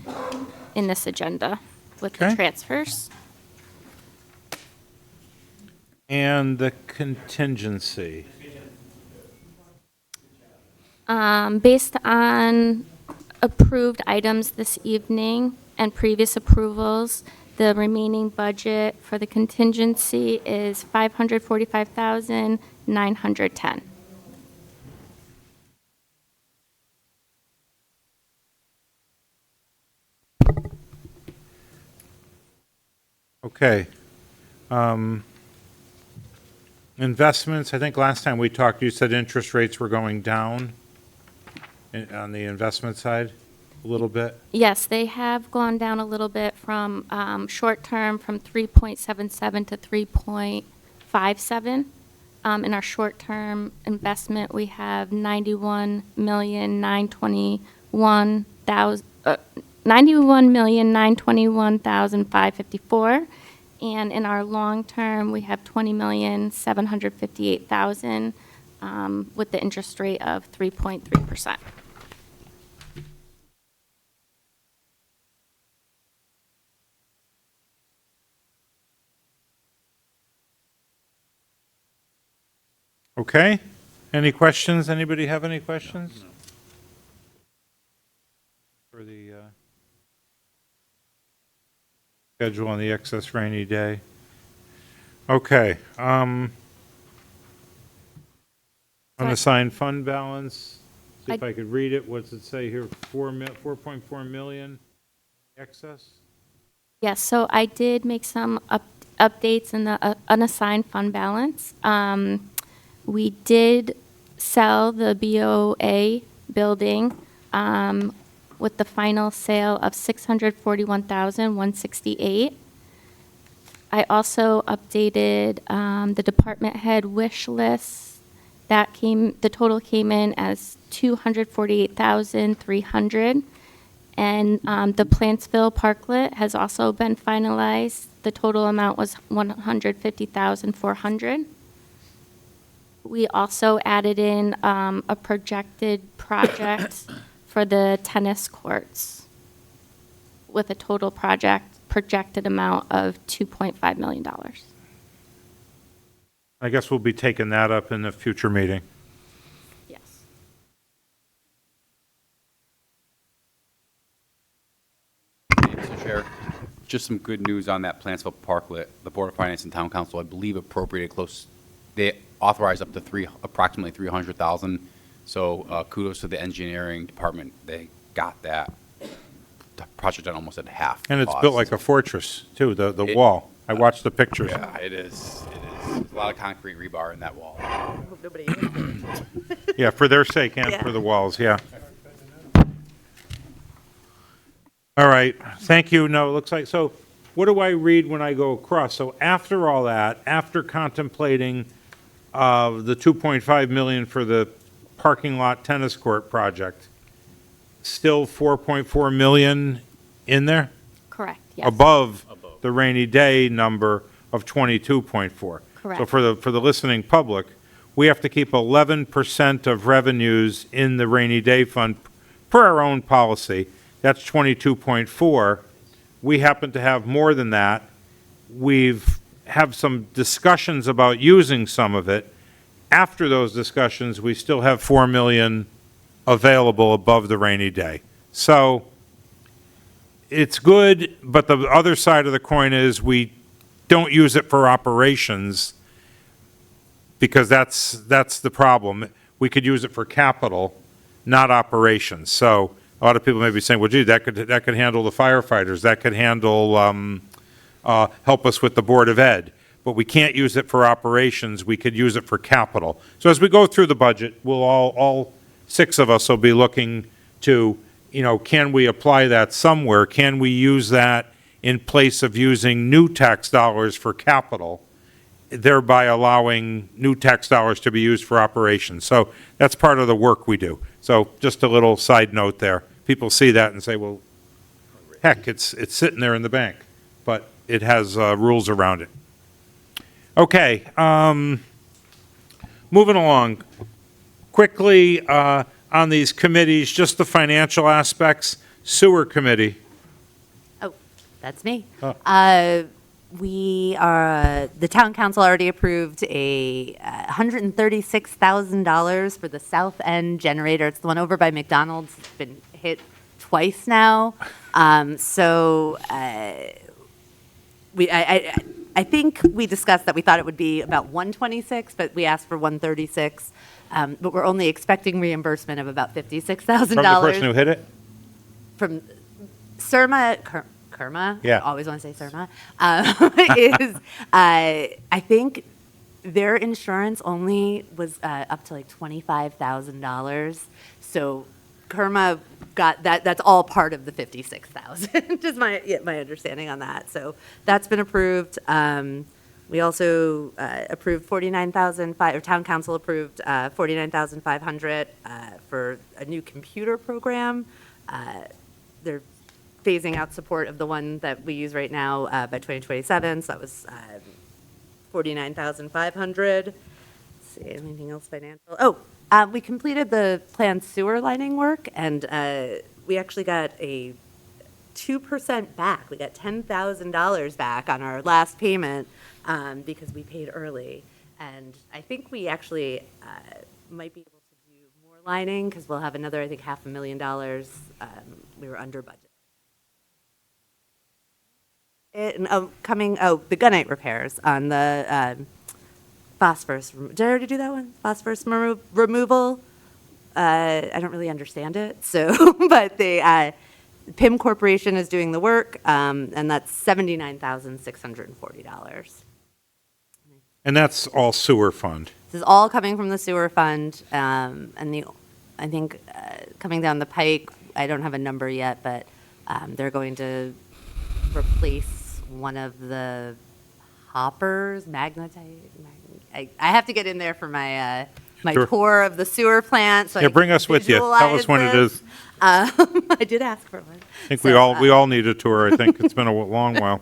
in this agenda with the Okay. transfers. And the contingency. Based on approved items this evening and previous approvals, the remaining budget for the contingency is $545,910. Okay. Investments, I think last time we talked, you said interest rates were going down on the investment side a little bit? Yes, they have gone down a little bit from short-term from 3.77 to 3.57. In our short-term investment, we have $91,921,554. And in our long-term, we have $20,758,000 with the interest rate of 3.3%. Okay. Any questions? Anybody have any questions? For the schedule on the excess rainy day. Okay. Unassigned fund balance, see if I could read it. What's it say here? 4.4 million excess? Yes, so I did make some updates in the unassigned fund balance. We did sell the BOA building with the final sale of $641,168. I also updated the department head wish list. The total came in as $248,300. And the Plantsville Parklet has also been finalized. The total amount was $150,400. We also added in a projected project for the tennis courts with a total projected amount of $2.5 million. I guess we'll be taking that up in a future meeting. Yes. Just some good news on that Plantsville Parklet. The Board of Finance and Town Council, I believe, appropriated they authorized up to approximately 300,000. So kudos to the engineering department. They got that. The project done almost at half. And it's cost. built like a fortress, too, the wall. I watched the pictures. Yeah, it is. There's a lot of concrete rebar in that wall. Hope nobody hits it. Yeah, for their sake and Yeah. for the walls, yeah. All right, thank you. No, it looks like, so what do I read when I go across? So after all that, after contemplating the 2.5 million for the parking lot tennis court project, still 4.4 million in there? Correct, yes. Above the rainy day number of 22.4. So Correct. for the listening public, we have to keep 11% of revenues in the rainy day fund per our own policy. That's 22.4. We happen to have more than that. We've have some discussions about using some of it. After those discussions, we still have 4 million available above the rainy day. So it's good, but the other side of the coin is we don't use it for operations because that's the problem. We could use it for capital, not operations. So a lot of people may be saying, well, gee, that could handle the firefighters, that could handle, help us with the Board of Ed, but we can't use it for operations, we could use it for capital. So as we go through the budget, we'll all 6 of us will be looking to, can we apply that somewhere? Can we use that in place of using new tax dollars for capital, thereby allowing new tax dollars to be used for operations? So that's part of the work we do. So just a little side note there. People see that and say, well, heck, it's sitting there in the bank, but it has rules around it. Okay, moving along. Quickly, on these committees, just the financial aspects. Sewer Committee. Oh, that's me. Oh. The town council already approved a $136,000 for the South End generator. It's the one over by McDonald's. It's been hit twice now. I think we discussed that we thought it would be about 126, but we asked for 136. But we're only expecting reimbursement of about $56,000. From the person who hit it? From Kerma, Yeah. I always want to say Surma, is, I think their insurance only was up to like $25,000. So Kerma got that, that's all part of the $56,000, just my understanding on that. So that's been approved. We also approved town council approved $49,500 for a new computer program. They're phasing out support of the one that we use right now by 2027, so that was $49,500. Let's see, anything else financial? Oh, we completed the planned sewer lining work, and we actually got a 2% back. We got $10,000 back on our last payment because we paid early. And I think we actually might be able to do more lining because we'll have another, I think, $500,000. We were under budget. And the gunite repairs on the phosphorus. Did I already do that one? Phosphorus removal. I don't really understand it, so but PIM Corporation is doing the work, and that's $79,640. And that's all sewer fund. This is all coming from the sewer fund, and I think coming down the pike, I don't have a number yet, but they're going to replace one of the hoppers, magnetite. I have to get in there for my my Sure. tour of the sewer plant. So I Yeah, can bring us with you. Tell us visualize when it this. is. I did ask for one. I think we all need a tour. I think it's been a long while.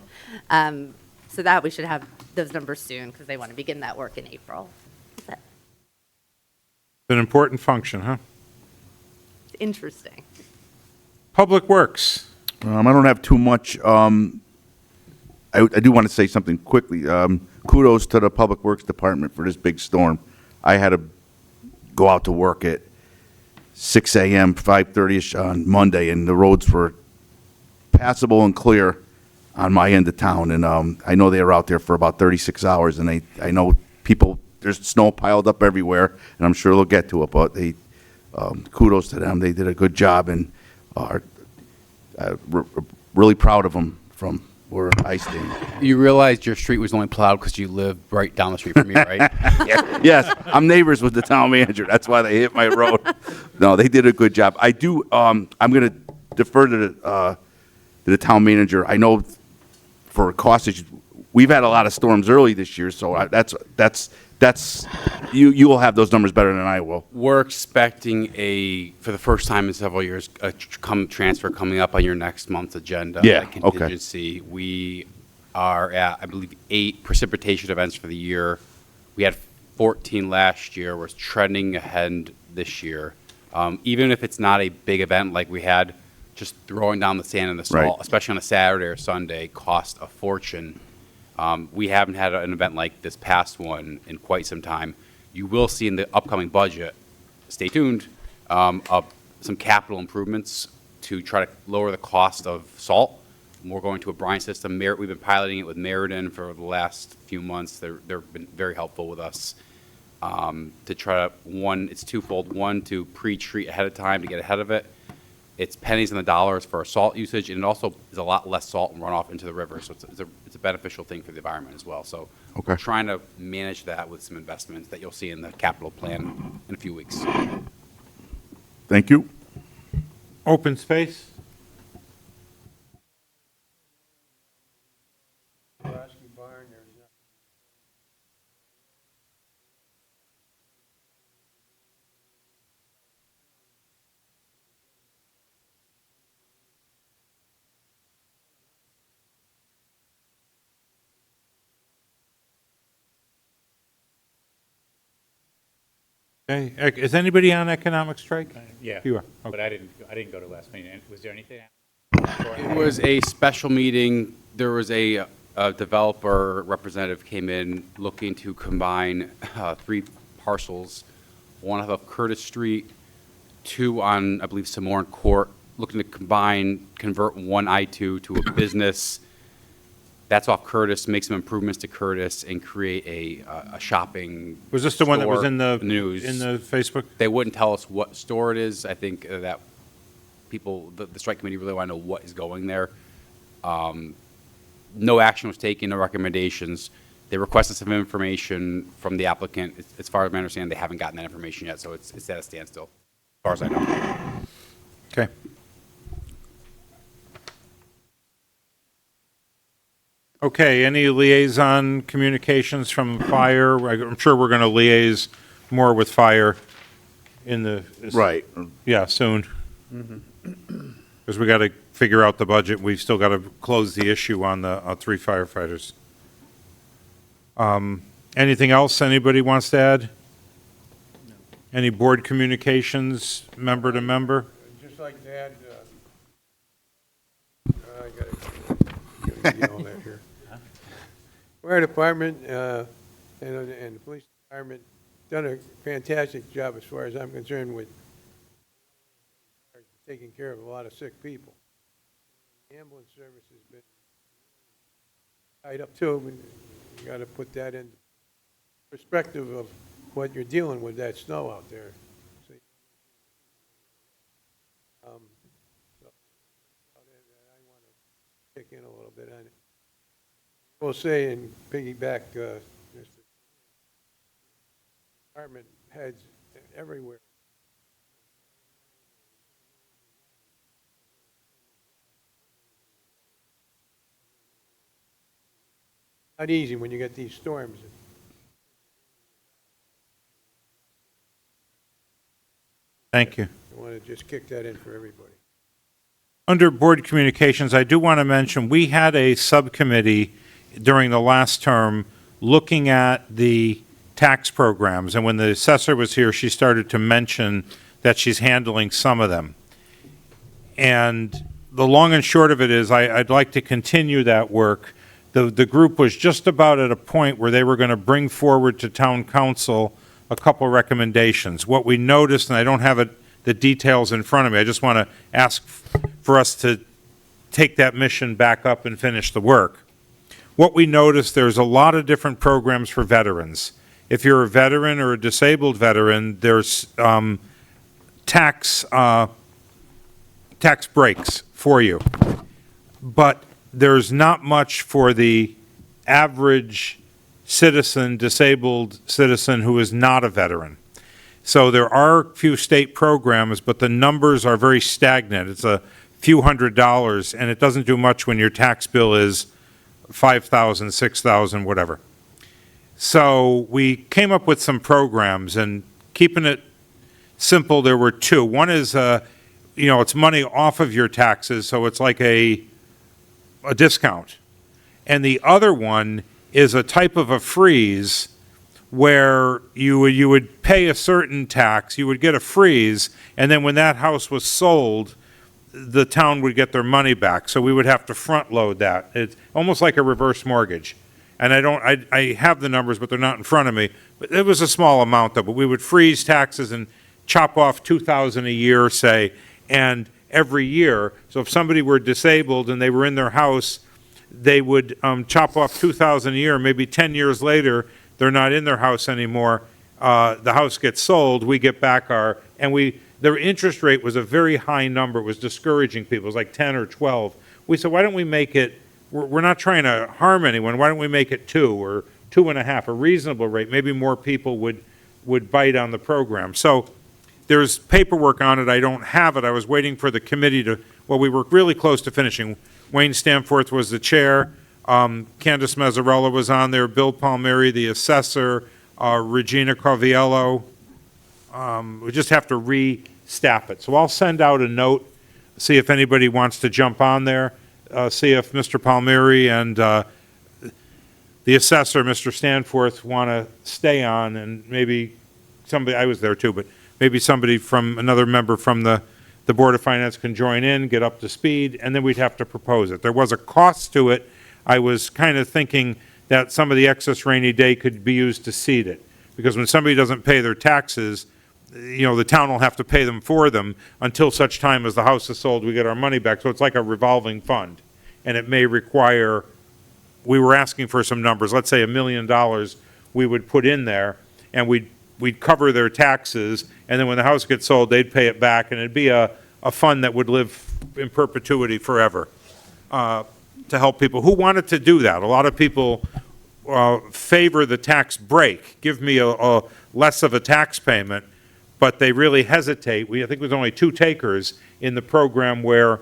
So that we should have those numbers soon because they want to begin that work in April. That's it. It's an important function, huh? Interesting. Public Works. I don't have too much. I do want to say something quickly. Kudos to the Public Works Department for this big storm. I had to go out to work at 6 a.m., 5:30ish on Monday, and the roads were passable and clear on my end of town, and I know they were out there for about 36 hours, and I know people, there's snow piled up everywhere, and I'm sure they'll get to it, but they, kudos to them, they did a good job, and are really proud of them from where I stand. You realized your street was only plowed because you live right down the street from me, right? Yes, I'm neighbors with the town manager, that's why they hit my road. No, they did a good job. I do, I'm going to defer to the town manager. I know for cost issues, we've had a lot of storms early this year, so that's, you will have those numbers better than I will. We're expecting for the first time in several years, a transfer coming up on your next month's agenda. Yeah, a contingency. We are at, I believe, 8 precipitation events for the year. We had 14 last year. We're trending ahead this year. Even if it's not a big event like we had, just throwing down the sand and the salt, Right. especially on a Saturday or Sunday, cost a fortune. We haven't had an event like this past one in quite some time. You will see in the upcoming budget, stay tuned, some capital improvements to try to lower the cost of salt. We're going to a brine system. We've been piloting it with Meriden for the last few months. They've been very helpful with us to try to, it's twofold. One, to pre-treat ahead of time to get ahead of it. It's pennies on the dollars for our salt usage, and it also is a lot less salt and runoff into the river, so it's a beneficial thing for the environment as well. So Okay. we're trying to manage that with some investments that you'll see in the capital plan in a few weeks. Thank you. Open space? Okay, is anybody on economic strike? Yeah, You are, but okay. I didn't go to last meeting. And was there anything? It was a special meeting. There was a developer representative came in looking to combine 3 parcels, one off of Curtis Street, 2 on, I believe, Samorn Court, looking to convert one I-2 to a business. That's off Curtis, make some improvements to Curtis, and create a shopping Was this the one that was store in the news. in the Facebook? They wouldn't tell us what store it is. I think that people, the strike committee really want to know what is going there. No action was taken, no recommendations. They requested some information from the applicant. As far as I understand, they haven't gotten that information yet, so it's at a standstill, as far as I know. Okay. Okay, any liaison communications from fire? I'm sure we're going to liaise more with fire in the... Right. Yeah, soon. Because we got to figure out the budget. We've still got to close the issue on the 3 firefighters. Anything else anybody wants to add? Any board communications, member to member? I'd just like to add, I gotta yell that here. Fire department, and the police department done a fantastic job as far as I'm concerned with taking care of a lot of sick people. The ambulance service has been tied up too, and you gotta put that in perspective of what you're dealing with, that snow out there. So, I want to kick in a little bit on it. We'll say and piggyback, Mr. Department heads everywhere. Not easy when you get these storms. Thank you. I want to just kick that in for everybody. Under board communications, I do want to mention, we had a subcommittee during the last term looking at the tax programs, and when the assessor was here, she started to mention that she's handling some of them. And the long and short of it is, I'd like to continue that work. The group was just about at a point where they were going to bring forward to town council a couple recommendations. What we noticed, and I don't have the details in front of me, I just want to ask for us to take that mission back up and finish the work. What we noticed, there's a lot of different programs for veterans. If you're a veteran or a disabled veteran, there's tax breaks for you. But there's not much for the average citizen, disabled citizen who is not a veteran. So there are a few state programs, but the numbers are very stagnant. It's a few $100s, and it doesn't do much when your tax bill is $5,000, $6,000, whatever. So we came up with some programs, and keeping it simple, there were two. One is, it's money off of your taxes, so it's like a discount. And the other one is a type of a freeze where you would pay a certain tax, you would get a freeze, and then when that house was sold, the town would get their money back. So we would have to front load that. It's almost like a reverse mortgage. And I have the numbers, but they're not in front of me. But it was a small amount though, but we would freeze taxes and chop off $2,000 a year, say, and every year. So if somebody were disabled and they were in their house, they would chop off $2,000 a year. Maybe 10 years later, they're not in their house anymore. The house gets sold, we get back their interest rate was a very high number. It was discouraging people. It was like 10 or 12. We said, why don't we make it, we're not trying to harm anyone. Why don't we make it 2 or 2.5, a reasonable rate? Maybe more people would bite on the program. So there's paperwork on it. I don't have it. I was waiting for the committee we were really close to finishing. Wayne Stamforth was the chair. Candace Mazzarella was on there, Bill Palmieri, the assessor, Regina Coviello. We just have to re-staff it. So I'll send out a note, see if anybody wants to jump on there, see if Mr. Palmieri and the assessor, Mr. Stanforth, want to stay on, and maybe somebody, I was there too, but maybe somebody from, another member from the Board of Finance can join in, get up to speed, and then we'd have to propose it. There was a cost to it. I was kind of thinking that some of the excess rainy day could be used to seed it. Because when somebody doesn't pay their taxes, the town will have to pay them for them until such time as the house is sold, we get our money back. So it's like a revolving fund. And it may require, we were asking for some numbers, let's say $1 million we would put in there, and we'd cover their taxes, and then when the house gets sold, they'd pay it back, and it'd be a fund that would live in perpetuity forever to help people who wanted to do that. A lot of people favor the tax break, give me a less of a tax payment, but they really hesitate. I think there's only 2 takers in the program where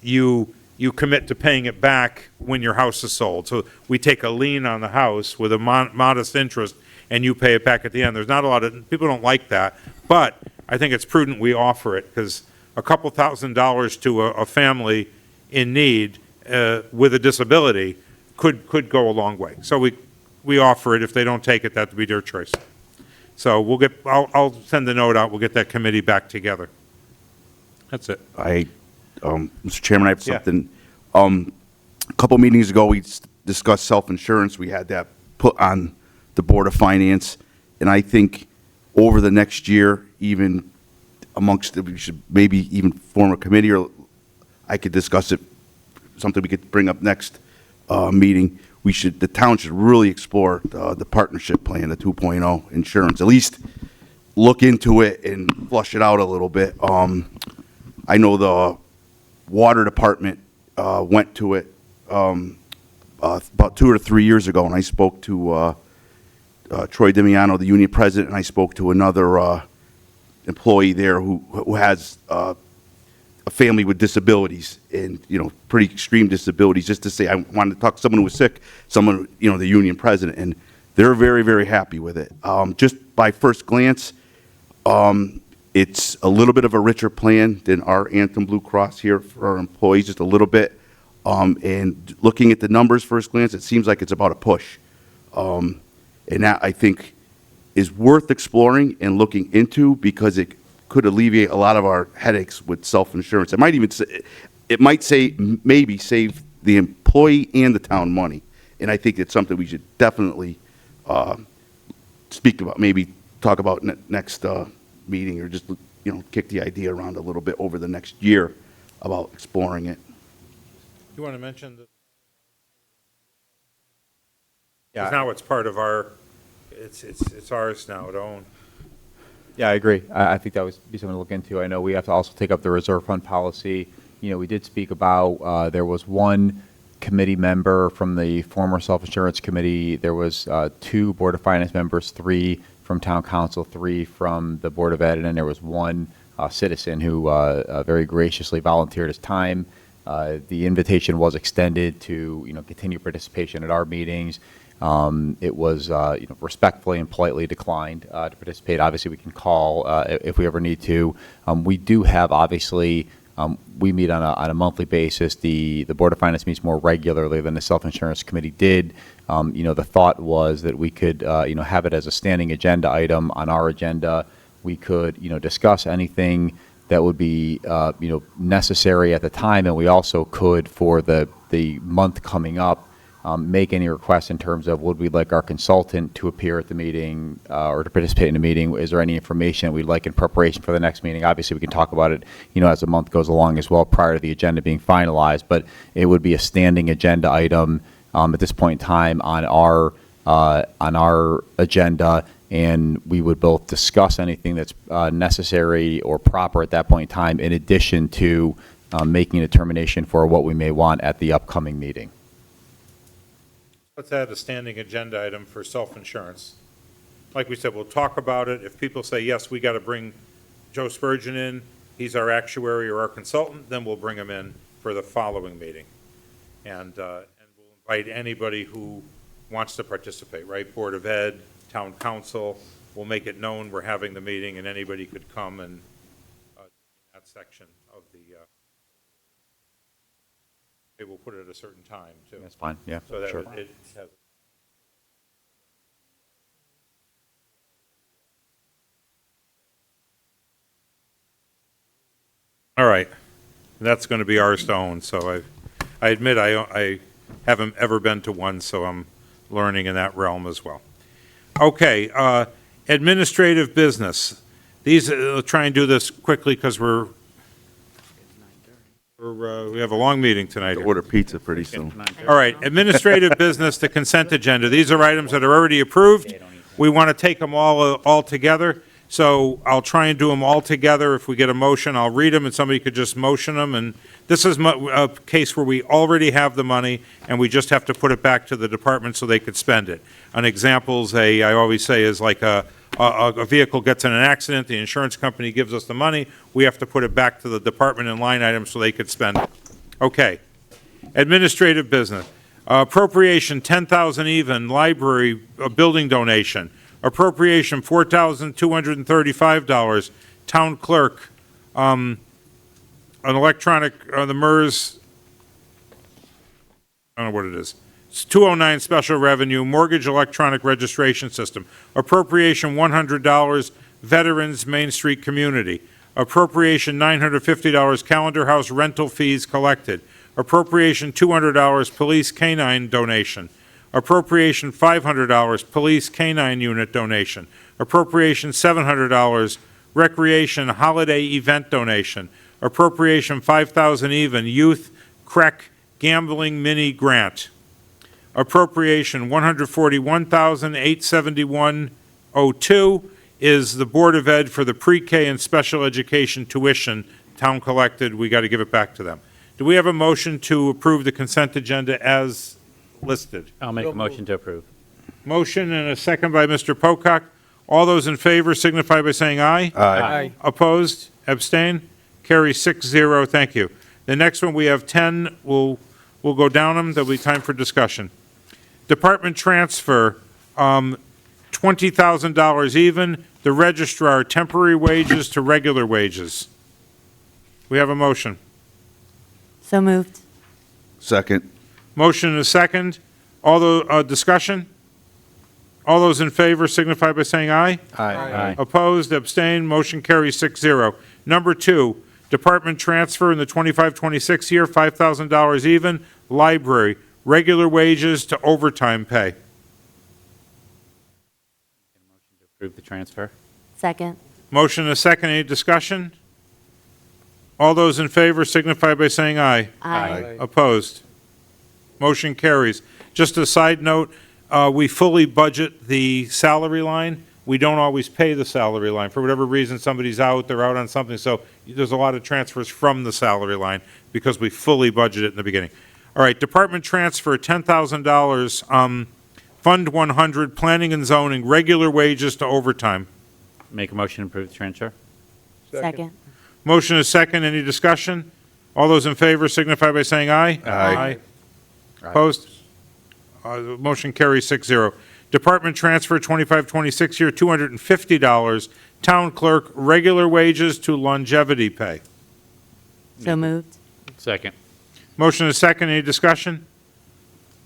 you commit to paying it back when your house is sold. So we take a lien on the house with a modest interest, and you pay it back at the end. There's not a lot of, people don't like that, but I think it's prudent we offer it, because a couple $1,000s to a family in need with a disability could go a long way. So we offer it. If they don't take it, that would be their choice. So I'll send the note out. We'll get that committee back together. That's it. Mr. Chairman, I have something. A couple meetings ago, we discussed self-insurance. We had that put on the Board of Finance, and I think over the next year, even we should maybe even form a committee, or I could discuss it, something we could bring up next meeting. The town should really explore the partnership plan, the 2.0 insurance, at least look into it and flush it out a little bit. I know the water department went to it about 2 or 3 years ago, and I spoke to Troy Dimiano, the union president, and I spoke to another employee there who has a family with disabilities, and pretty extreme disabilities. Just to say, I wanted to talk to someone who was sick, someone, the union president, and they're very, very happy with it. Just by first glance, it's a little bit of a richer plan than our Anthem Blue Cross here for our employees, just a little bit. And looking at the numbers first glance, it seems like it's about a push. And that, I think, is worth exploring and looking into, because it could alleviate a lot of our headaches with self-insurance. It might even maybe save the employee and the town money. And I think it's something we should definitely speak about, maybe talk about next meeting, or just kick the idea around a little bit over the next year about exploring it. You want to mention that? Yeah. Now it's part of our, it's ours now to own. Yeah, I agree. I think that would be something to look into. I know we have to also take up the reserve fund policy. You know, we did speak about, there was one committee member from the former self-insurance committee. There was 2 Board of Finance members, 3 from Town Council, 3 from the Board of Ed, and then there was one citizen who very graciously volunteered his time. The invitation was extended to, you know, continue participation at our meetings. It was, you know, respectfully and politely declined to participate. Obviously, we can call if we ever need to. We do have, obviously, we meet on a monthly basis. The Board of Finance meets more regularly than the Self-Insurance Committee did. You know, the thought was that we could, you know, have it as a standing agenda item on our agenda. We could, you know, discuss anything that would be, you know, necessary at the time, and we also could, for the month coming up, make any requests in terms of would we like our consultant to appear at the meeting or to participate in the meeting? Is there any information we'd like in preparation for the next meeting? Obviously, we can talk about it, you know, as the month goes along as well prior to the agenda being finalized, but it would be a standing agenda item at this point in time on our agenda, and we would both discuss anything that's necessary or proper at that point in time, in addition to making a determination for what we may want at the upcoming meeting. Let's add a standing agenda item for self-insurance. Like we said, we'll talk about it. If people say, yes, we got to bring Joe Spurgeon in, he's our actuary or our consultant, then we'll bring him in for the following meeting. And we'll invite anybody who wants to participate, right? Board of Ed, Town Council, we'll make it known we're having the meeting, and anybody could come and that section of the, we'll put it at a certain time, too. That's fine, yeah, So that sure. it has. All right, that's going to be ours to own, so I admit I haven't ever been to one, so I'm learning in that realm as well. Okay, administrative business. These, try and do this quickly because we have a long meeting tonight. here. Order pizza pretty soon. All right, administrative business, the consent agenda. These are items that are already approved. We want to take them all together, so I'll try and do them all together. If we get a motion, I'll read them, and somebody could just motion them. And this is a case where we already have the money, and we just have to put it back to the department so they could spend it. An example, I always say, is like a vehicle gets in an accident, the insurance company gives us the money, we have to put it back to the department in line items so they could spend it. Okay. Administrative business. Appropriation, 10,000 even, library, building donation. Appropriation, $4,235. Town clerk, an electronic, the MERS, I don't know what it is. It's 209 special revenue, mortgage electronic registration system. Appropriation, $100, Veterans Main Street Community. Appropriation, $950, calendar house rental fees collected. Appropriation, $200, police canine donation. Appropriation, $500, police canine unit donation. Appropriation, $700, recreation holiday event donation. Appropriation, $5,000 even, youth CREC gambling mini grant. Appropriation, $141,871.02 is the Board of Ed for the pre-K and special education tuition, town collected, we got to give it back to them. Do we have a motion to approve the consent agenda as listed? I'll make a motion to approve. Motion and a second by Mr. Pocock. All those in favor signify by saying aye. Aye. Opposed? Abstain? Carry 6-0, thank you. The next one, we have 10, we'll go down them, there'll be time for discussion. Department transfer, $20,000 even, the registrar, temporary wages to regular wages. We have a motion. So moved. Second. Motion and a second. All the, discussion? All those in favor signify by saying aye. Aye. Opposed, abstained, motion carries 6-0. Number 2, department transfer in the 25-26 year, $5,000 even, library, regular wages to overtime pay. Approve the transfer. Second. Motion and a second, any discussion? All those in favor signify by saying aye. Aye. Opposed? Motion carries. Just a side note, we fully budget the salary line. We don't always pay the salary line. For whatever reason, somebody's out, they're out on something, so there's a lot of transfers from the salary line because we fully budget it in the beginning. All right, department transfer, $10,000, Fund 100, planning and zoning, regular wages to overtime. Make a motion to approve the transfer? Second. Motion is second. Any discussion? All those in favor signify by saying aye. Aye. Opposed? Motion carries 6-0. Department transfer 25-26 year, $250. Town clerk, regular wages to longevity pay. So moved. Second. Motion is second. Any discussion?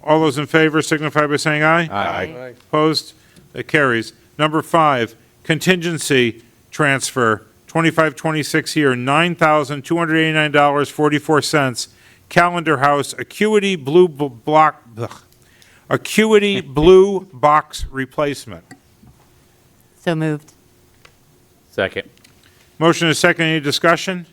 All those in favor signify by saying aye. Aye. Opposed? That carries. Number 5, contingency transfer, 25-26 year, $9,289.44. Calendar House, Acuity Blue Acuity Blue Box Replacement. So moved. Second. Motion is second. Any discussion?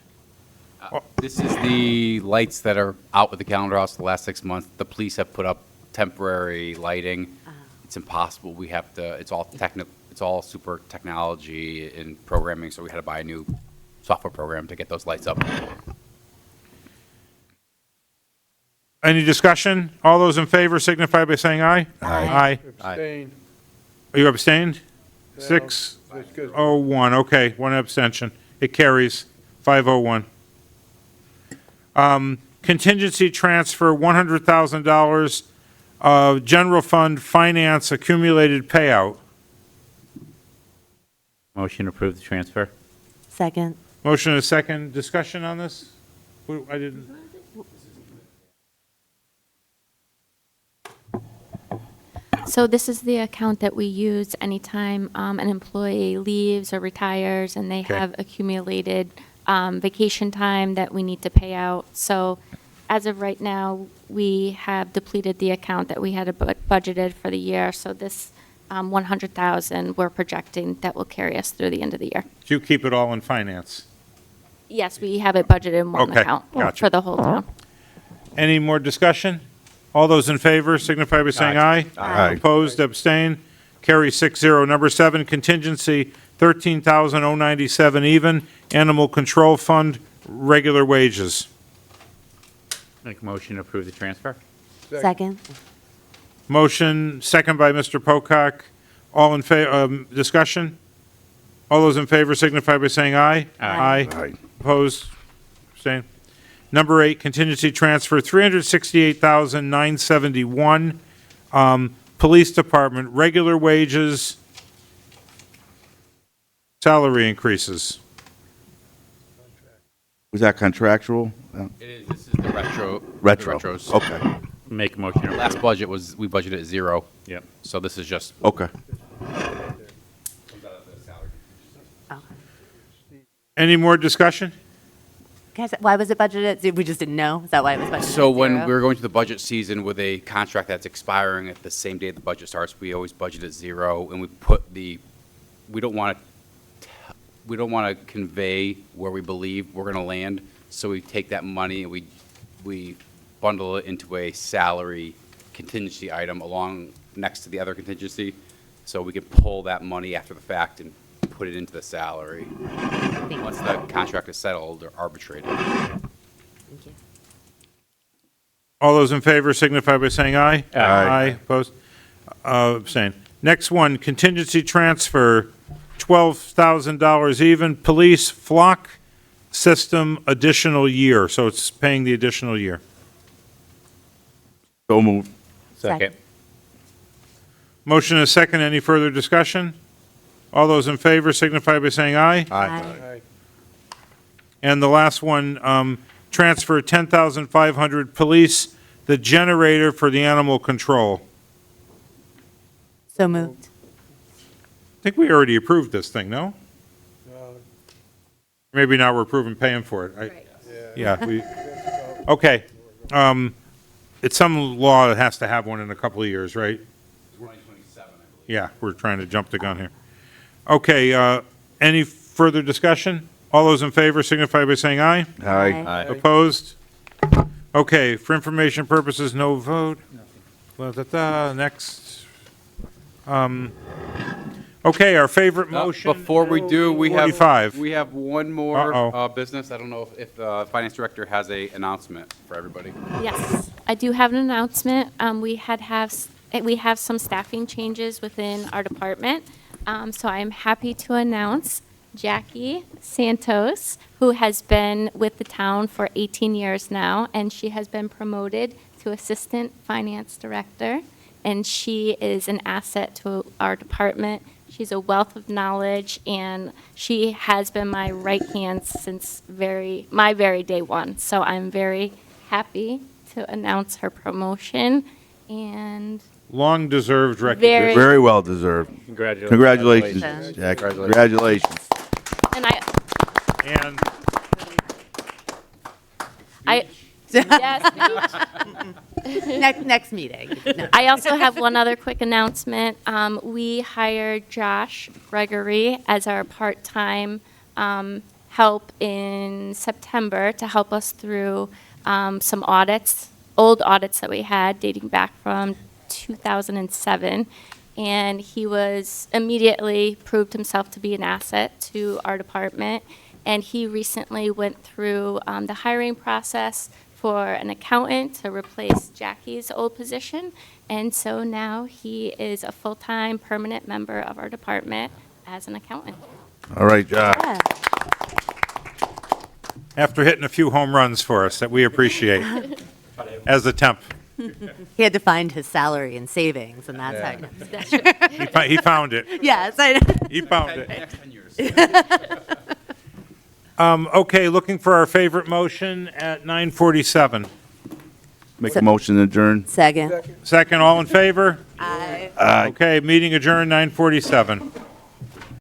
This is the lights that are out with the Calendar House the last 6 months. The police have put up temporary lighting. It's impossible. We have to, it's all super technology and programming, so we had to buy a new software program to get those lights up. Any discussion? All those in favor signify by saying aye. Aye. Abstain. Are you abstained? No, 601, okay, one abstention. It carries, 501. Contingency transfer, $100,000, general fund finance accumulated payout. Motion to approve the transfer? Second. Motion is second. Discussion on this? I didn't. So this is the account that we use anytime an employee leaves or retires and they Okay. have accumulated vacation time that we need to pay out. So as of right now, we have depleted the account that we had budgeted for the year. So this 100,000 we're projecting that will carry us through the end of the year. Do you keep it all in finance? Yes, we have it budgeted in one Okay, account gotcha. for the whole town. Any more discussion? All those in favor signify by saying aye. Aye. Opposed, abstain, carry 6-0. Number 7, contingency, $13,097 even, animal control fund, regular wages. Make a motion to approve the transfer? Second. Motion, second by Mr. Pocock. All in favor, discussion? All those in favor signify by saying aye. Aye. Aye. Opposed, abstain. Number 8, contingency transfer, $368,971. Police Department, regular wages, salary increases. Was that contractual? It is, this is the retro. Retro. the retros. Okay, Make a motion to approve. Last budget was, we budgeted at 0. Yep. So this is just okay. Any more discussion? Guys, why was it budgeted? We just didn't know? Is that why it was budgeted? So at when zero? we were going to the budget season with a contract that's expiring at the same day the budget starts, we always budget at 0, and we put we don't want to convey where we believe we're going to land, so we take that money and we bundle it into a salary contingency item along next to the other contingency, so we can pull that money after the fact and put it into the salary once the contract is settled or arbitrated. Thank you. All those in favor signify by saying aye. Aye. Opposed? Abstain. Next one, contingency transfer, $12,000 even, police flock system additional year, so it's paying the additional year. So moved. Second. Motion is second. Any further discussion? All those in favor signify by saying aye. Aye. And the last one, transfer $10,500 police, the generator for the animal control. So moved. I think we already approved this thing, no? No, Maybe now we're approving paying for it. yeah. Yeah, we, okay. It's some law that has to have one in a couple of years, right? 2027, I believe. Yeah, we're trying to jump the gun here. Okay, any further discussion? All those in favor signify by saying aye. Aye. Opposed? Okay, for information purposes, no vote. Next. Okay, our favorite motion. Before we do, we have 45. one more Uh-oh. business. I don't know if the finance director has a announcement for everybody. Yes, I do have an announcement. We have some staffing changes within our department. So I'm happy to announce Jackie Santos, who has been with the town for 18 years now, and she has been promoted to Assistant Finance Director, and she is an asset to our department. She's a wealth of knowledge, and she has been my right hand since my very day one. So I'm very happy to announce her promotion, and Long-deserved recognition. Very well deserved. Congratulations. Congratulations, Jack. Congratulations. and I And yes. Next meeting. No. I also have one other quick announcement. We hired Josh Gregory as our part-time help in September to help us through some audits, old audits that we had dating back from 2007. And he was immediately proved himself to be an asset to our department. And he recently went through the hiring process for an accountant to replace Jackie's old position. And so now he is a full-time permanent member of our department as an accountant. All right, Josh. Yeah. after hitting a few home runs for us that we appreciate as a temp. He had to find his salary and savings, and that's how. He found it. Yes, I He found it. Okay, looking for our favorite motion at 9:47. Make a motion to adjourn. Second. Second, all in favor? Aye. Aye. Okay, meeting adjourned, 9:47.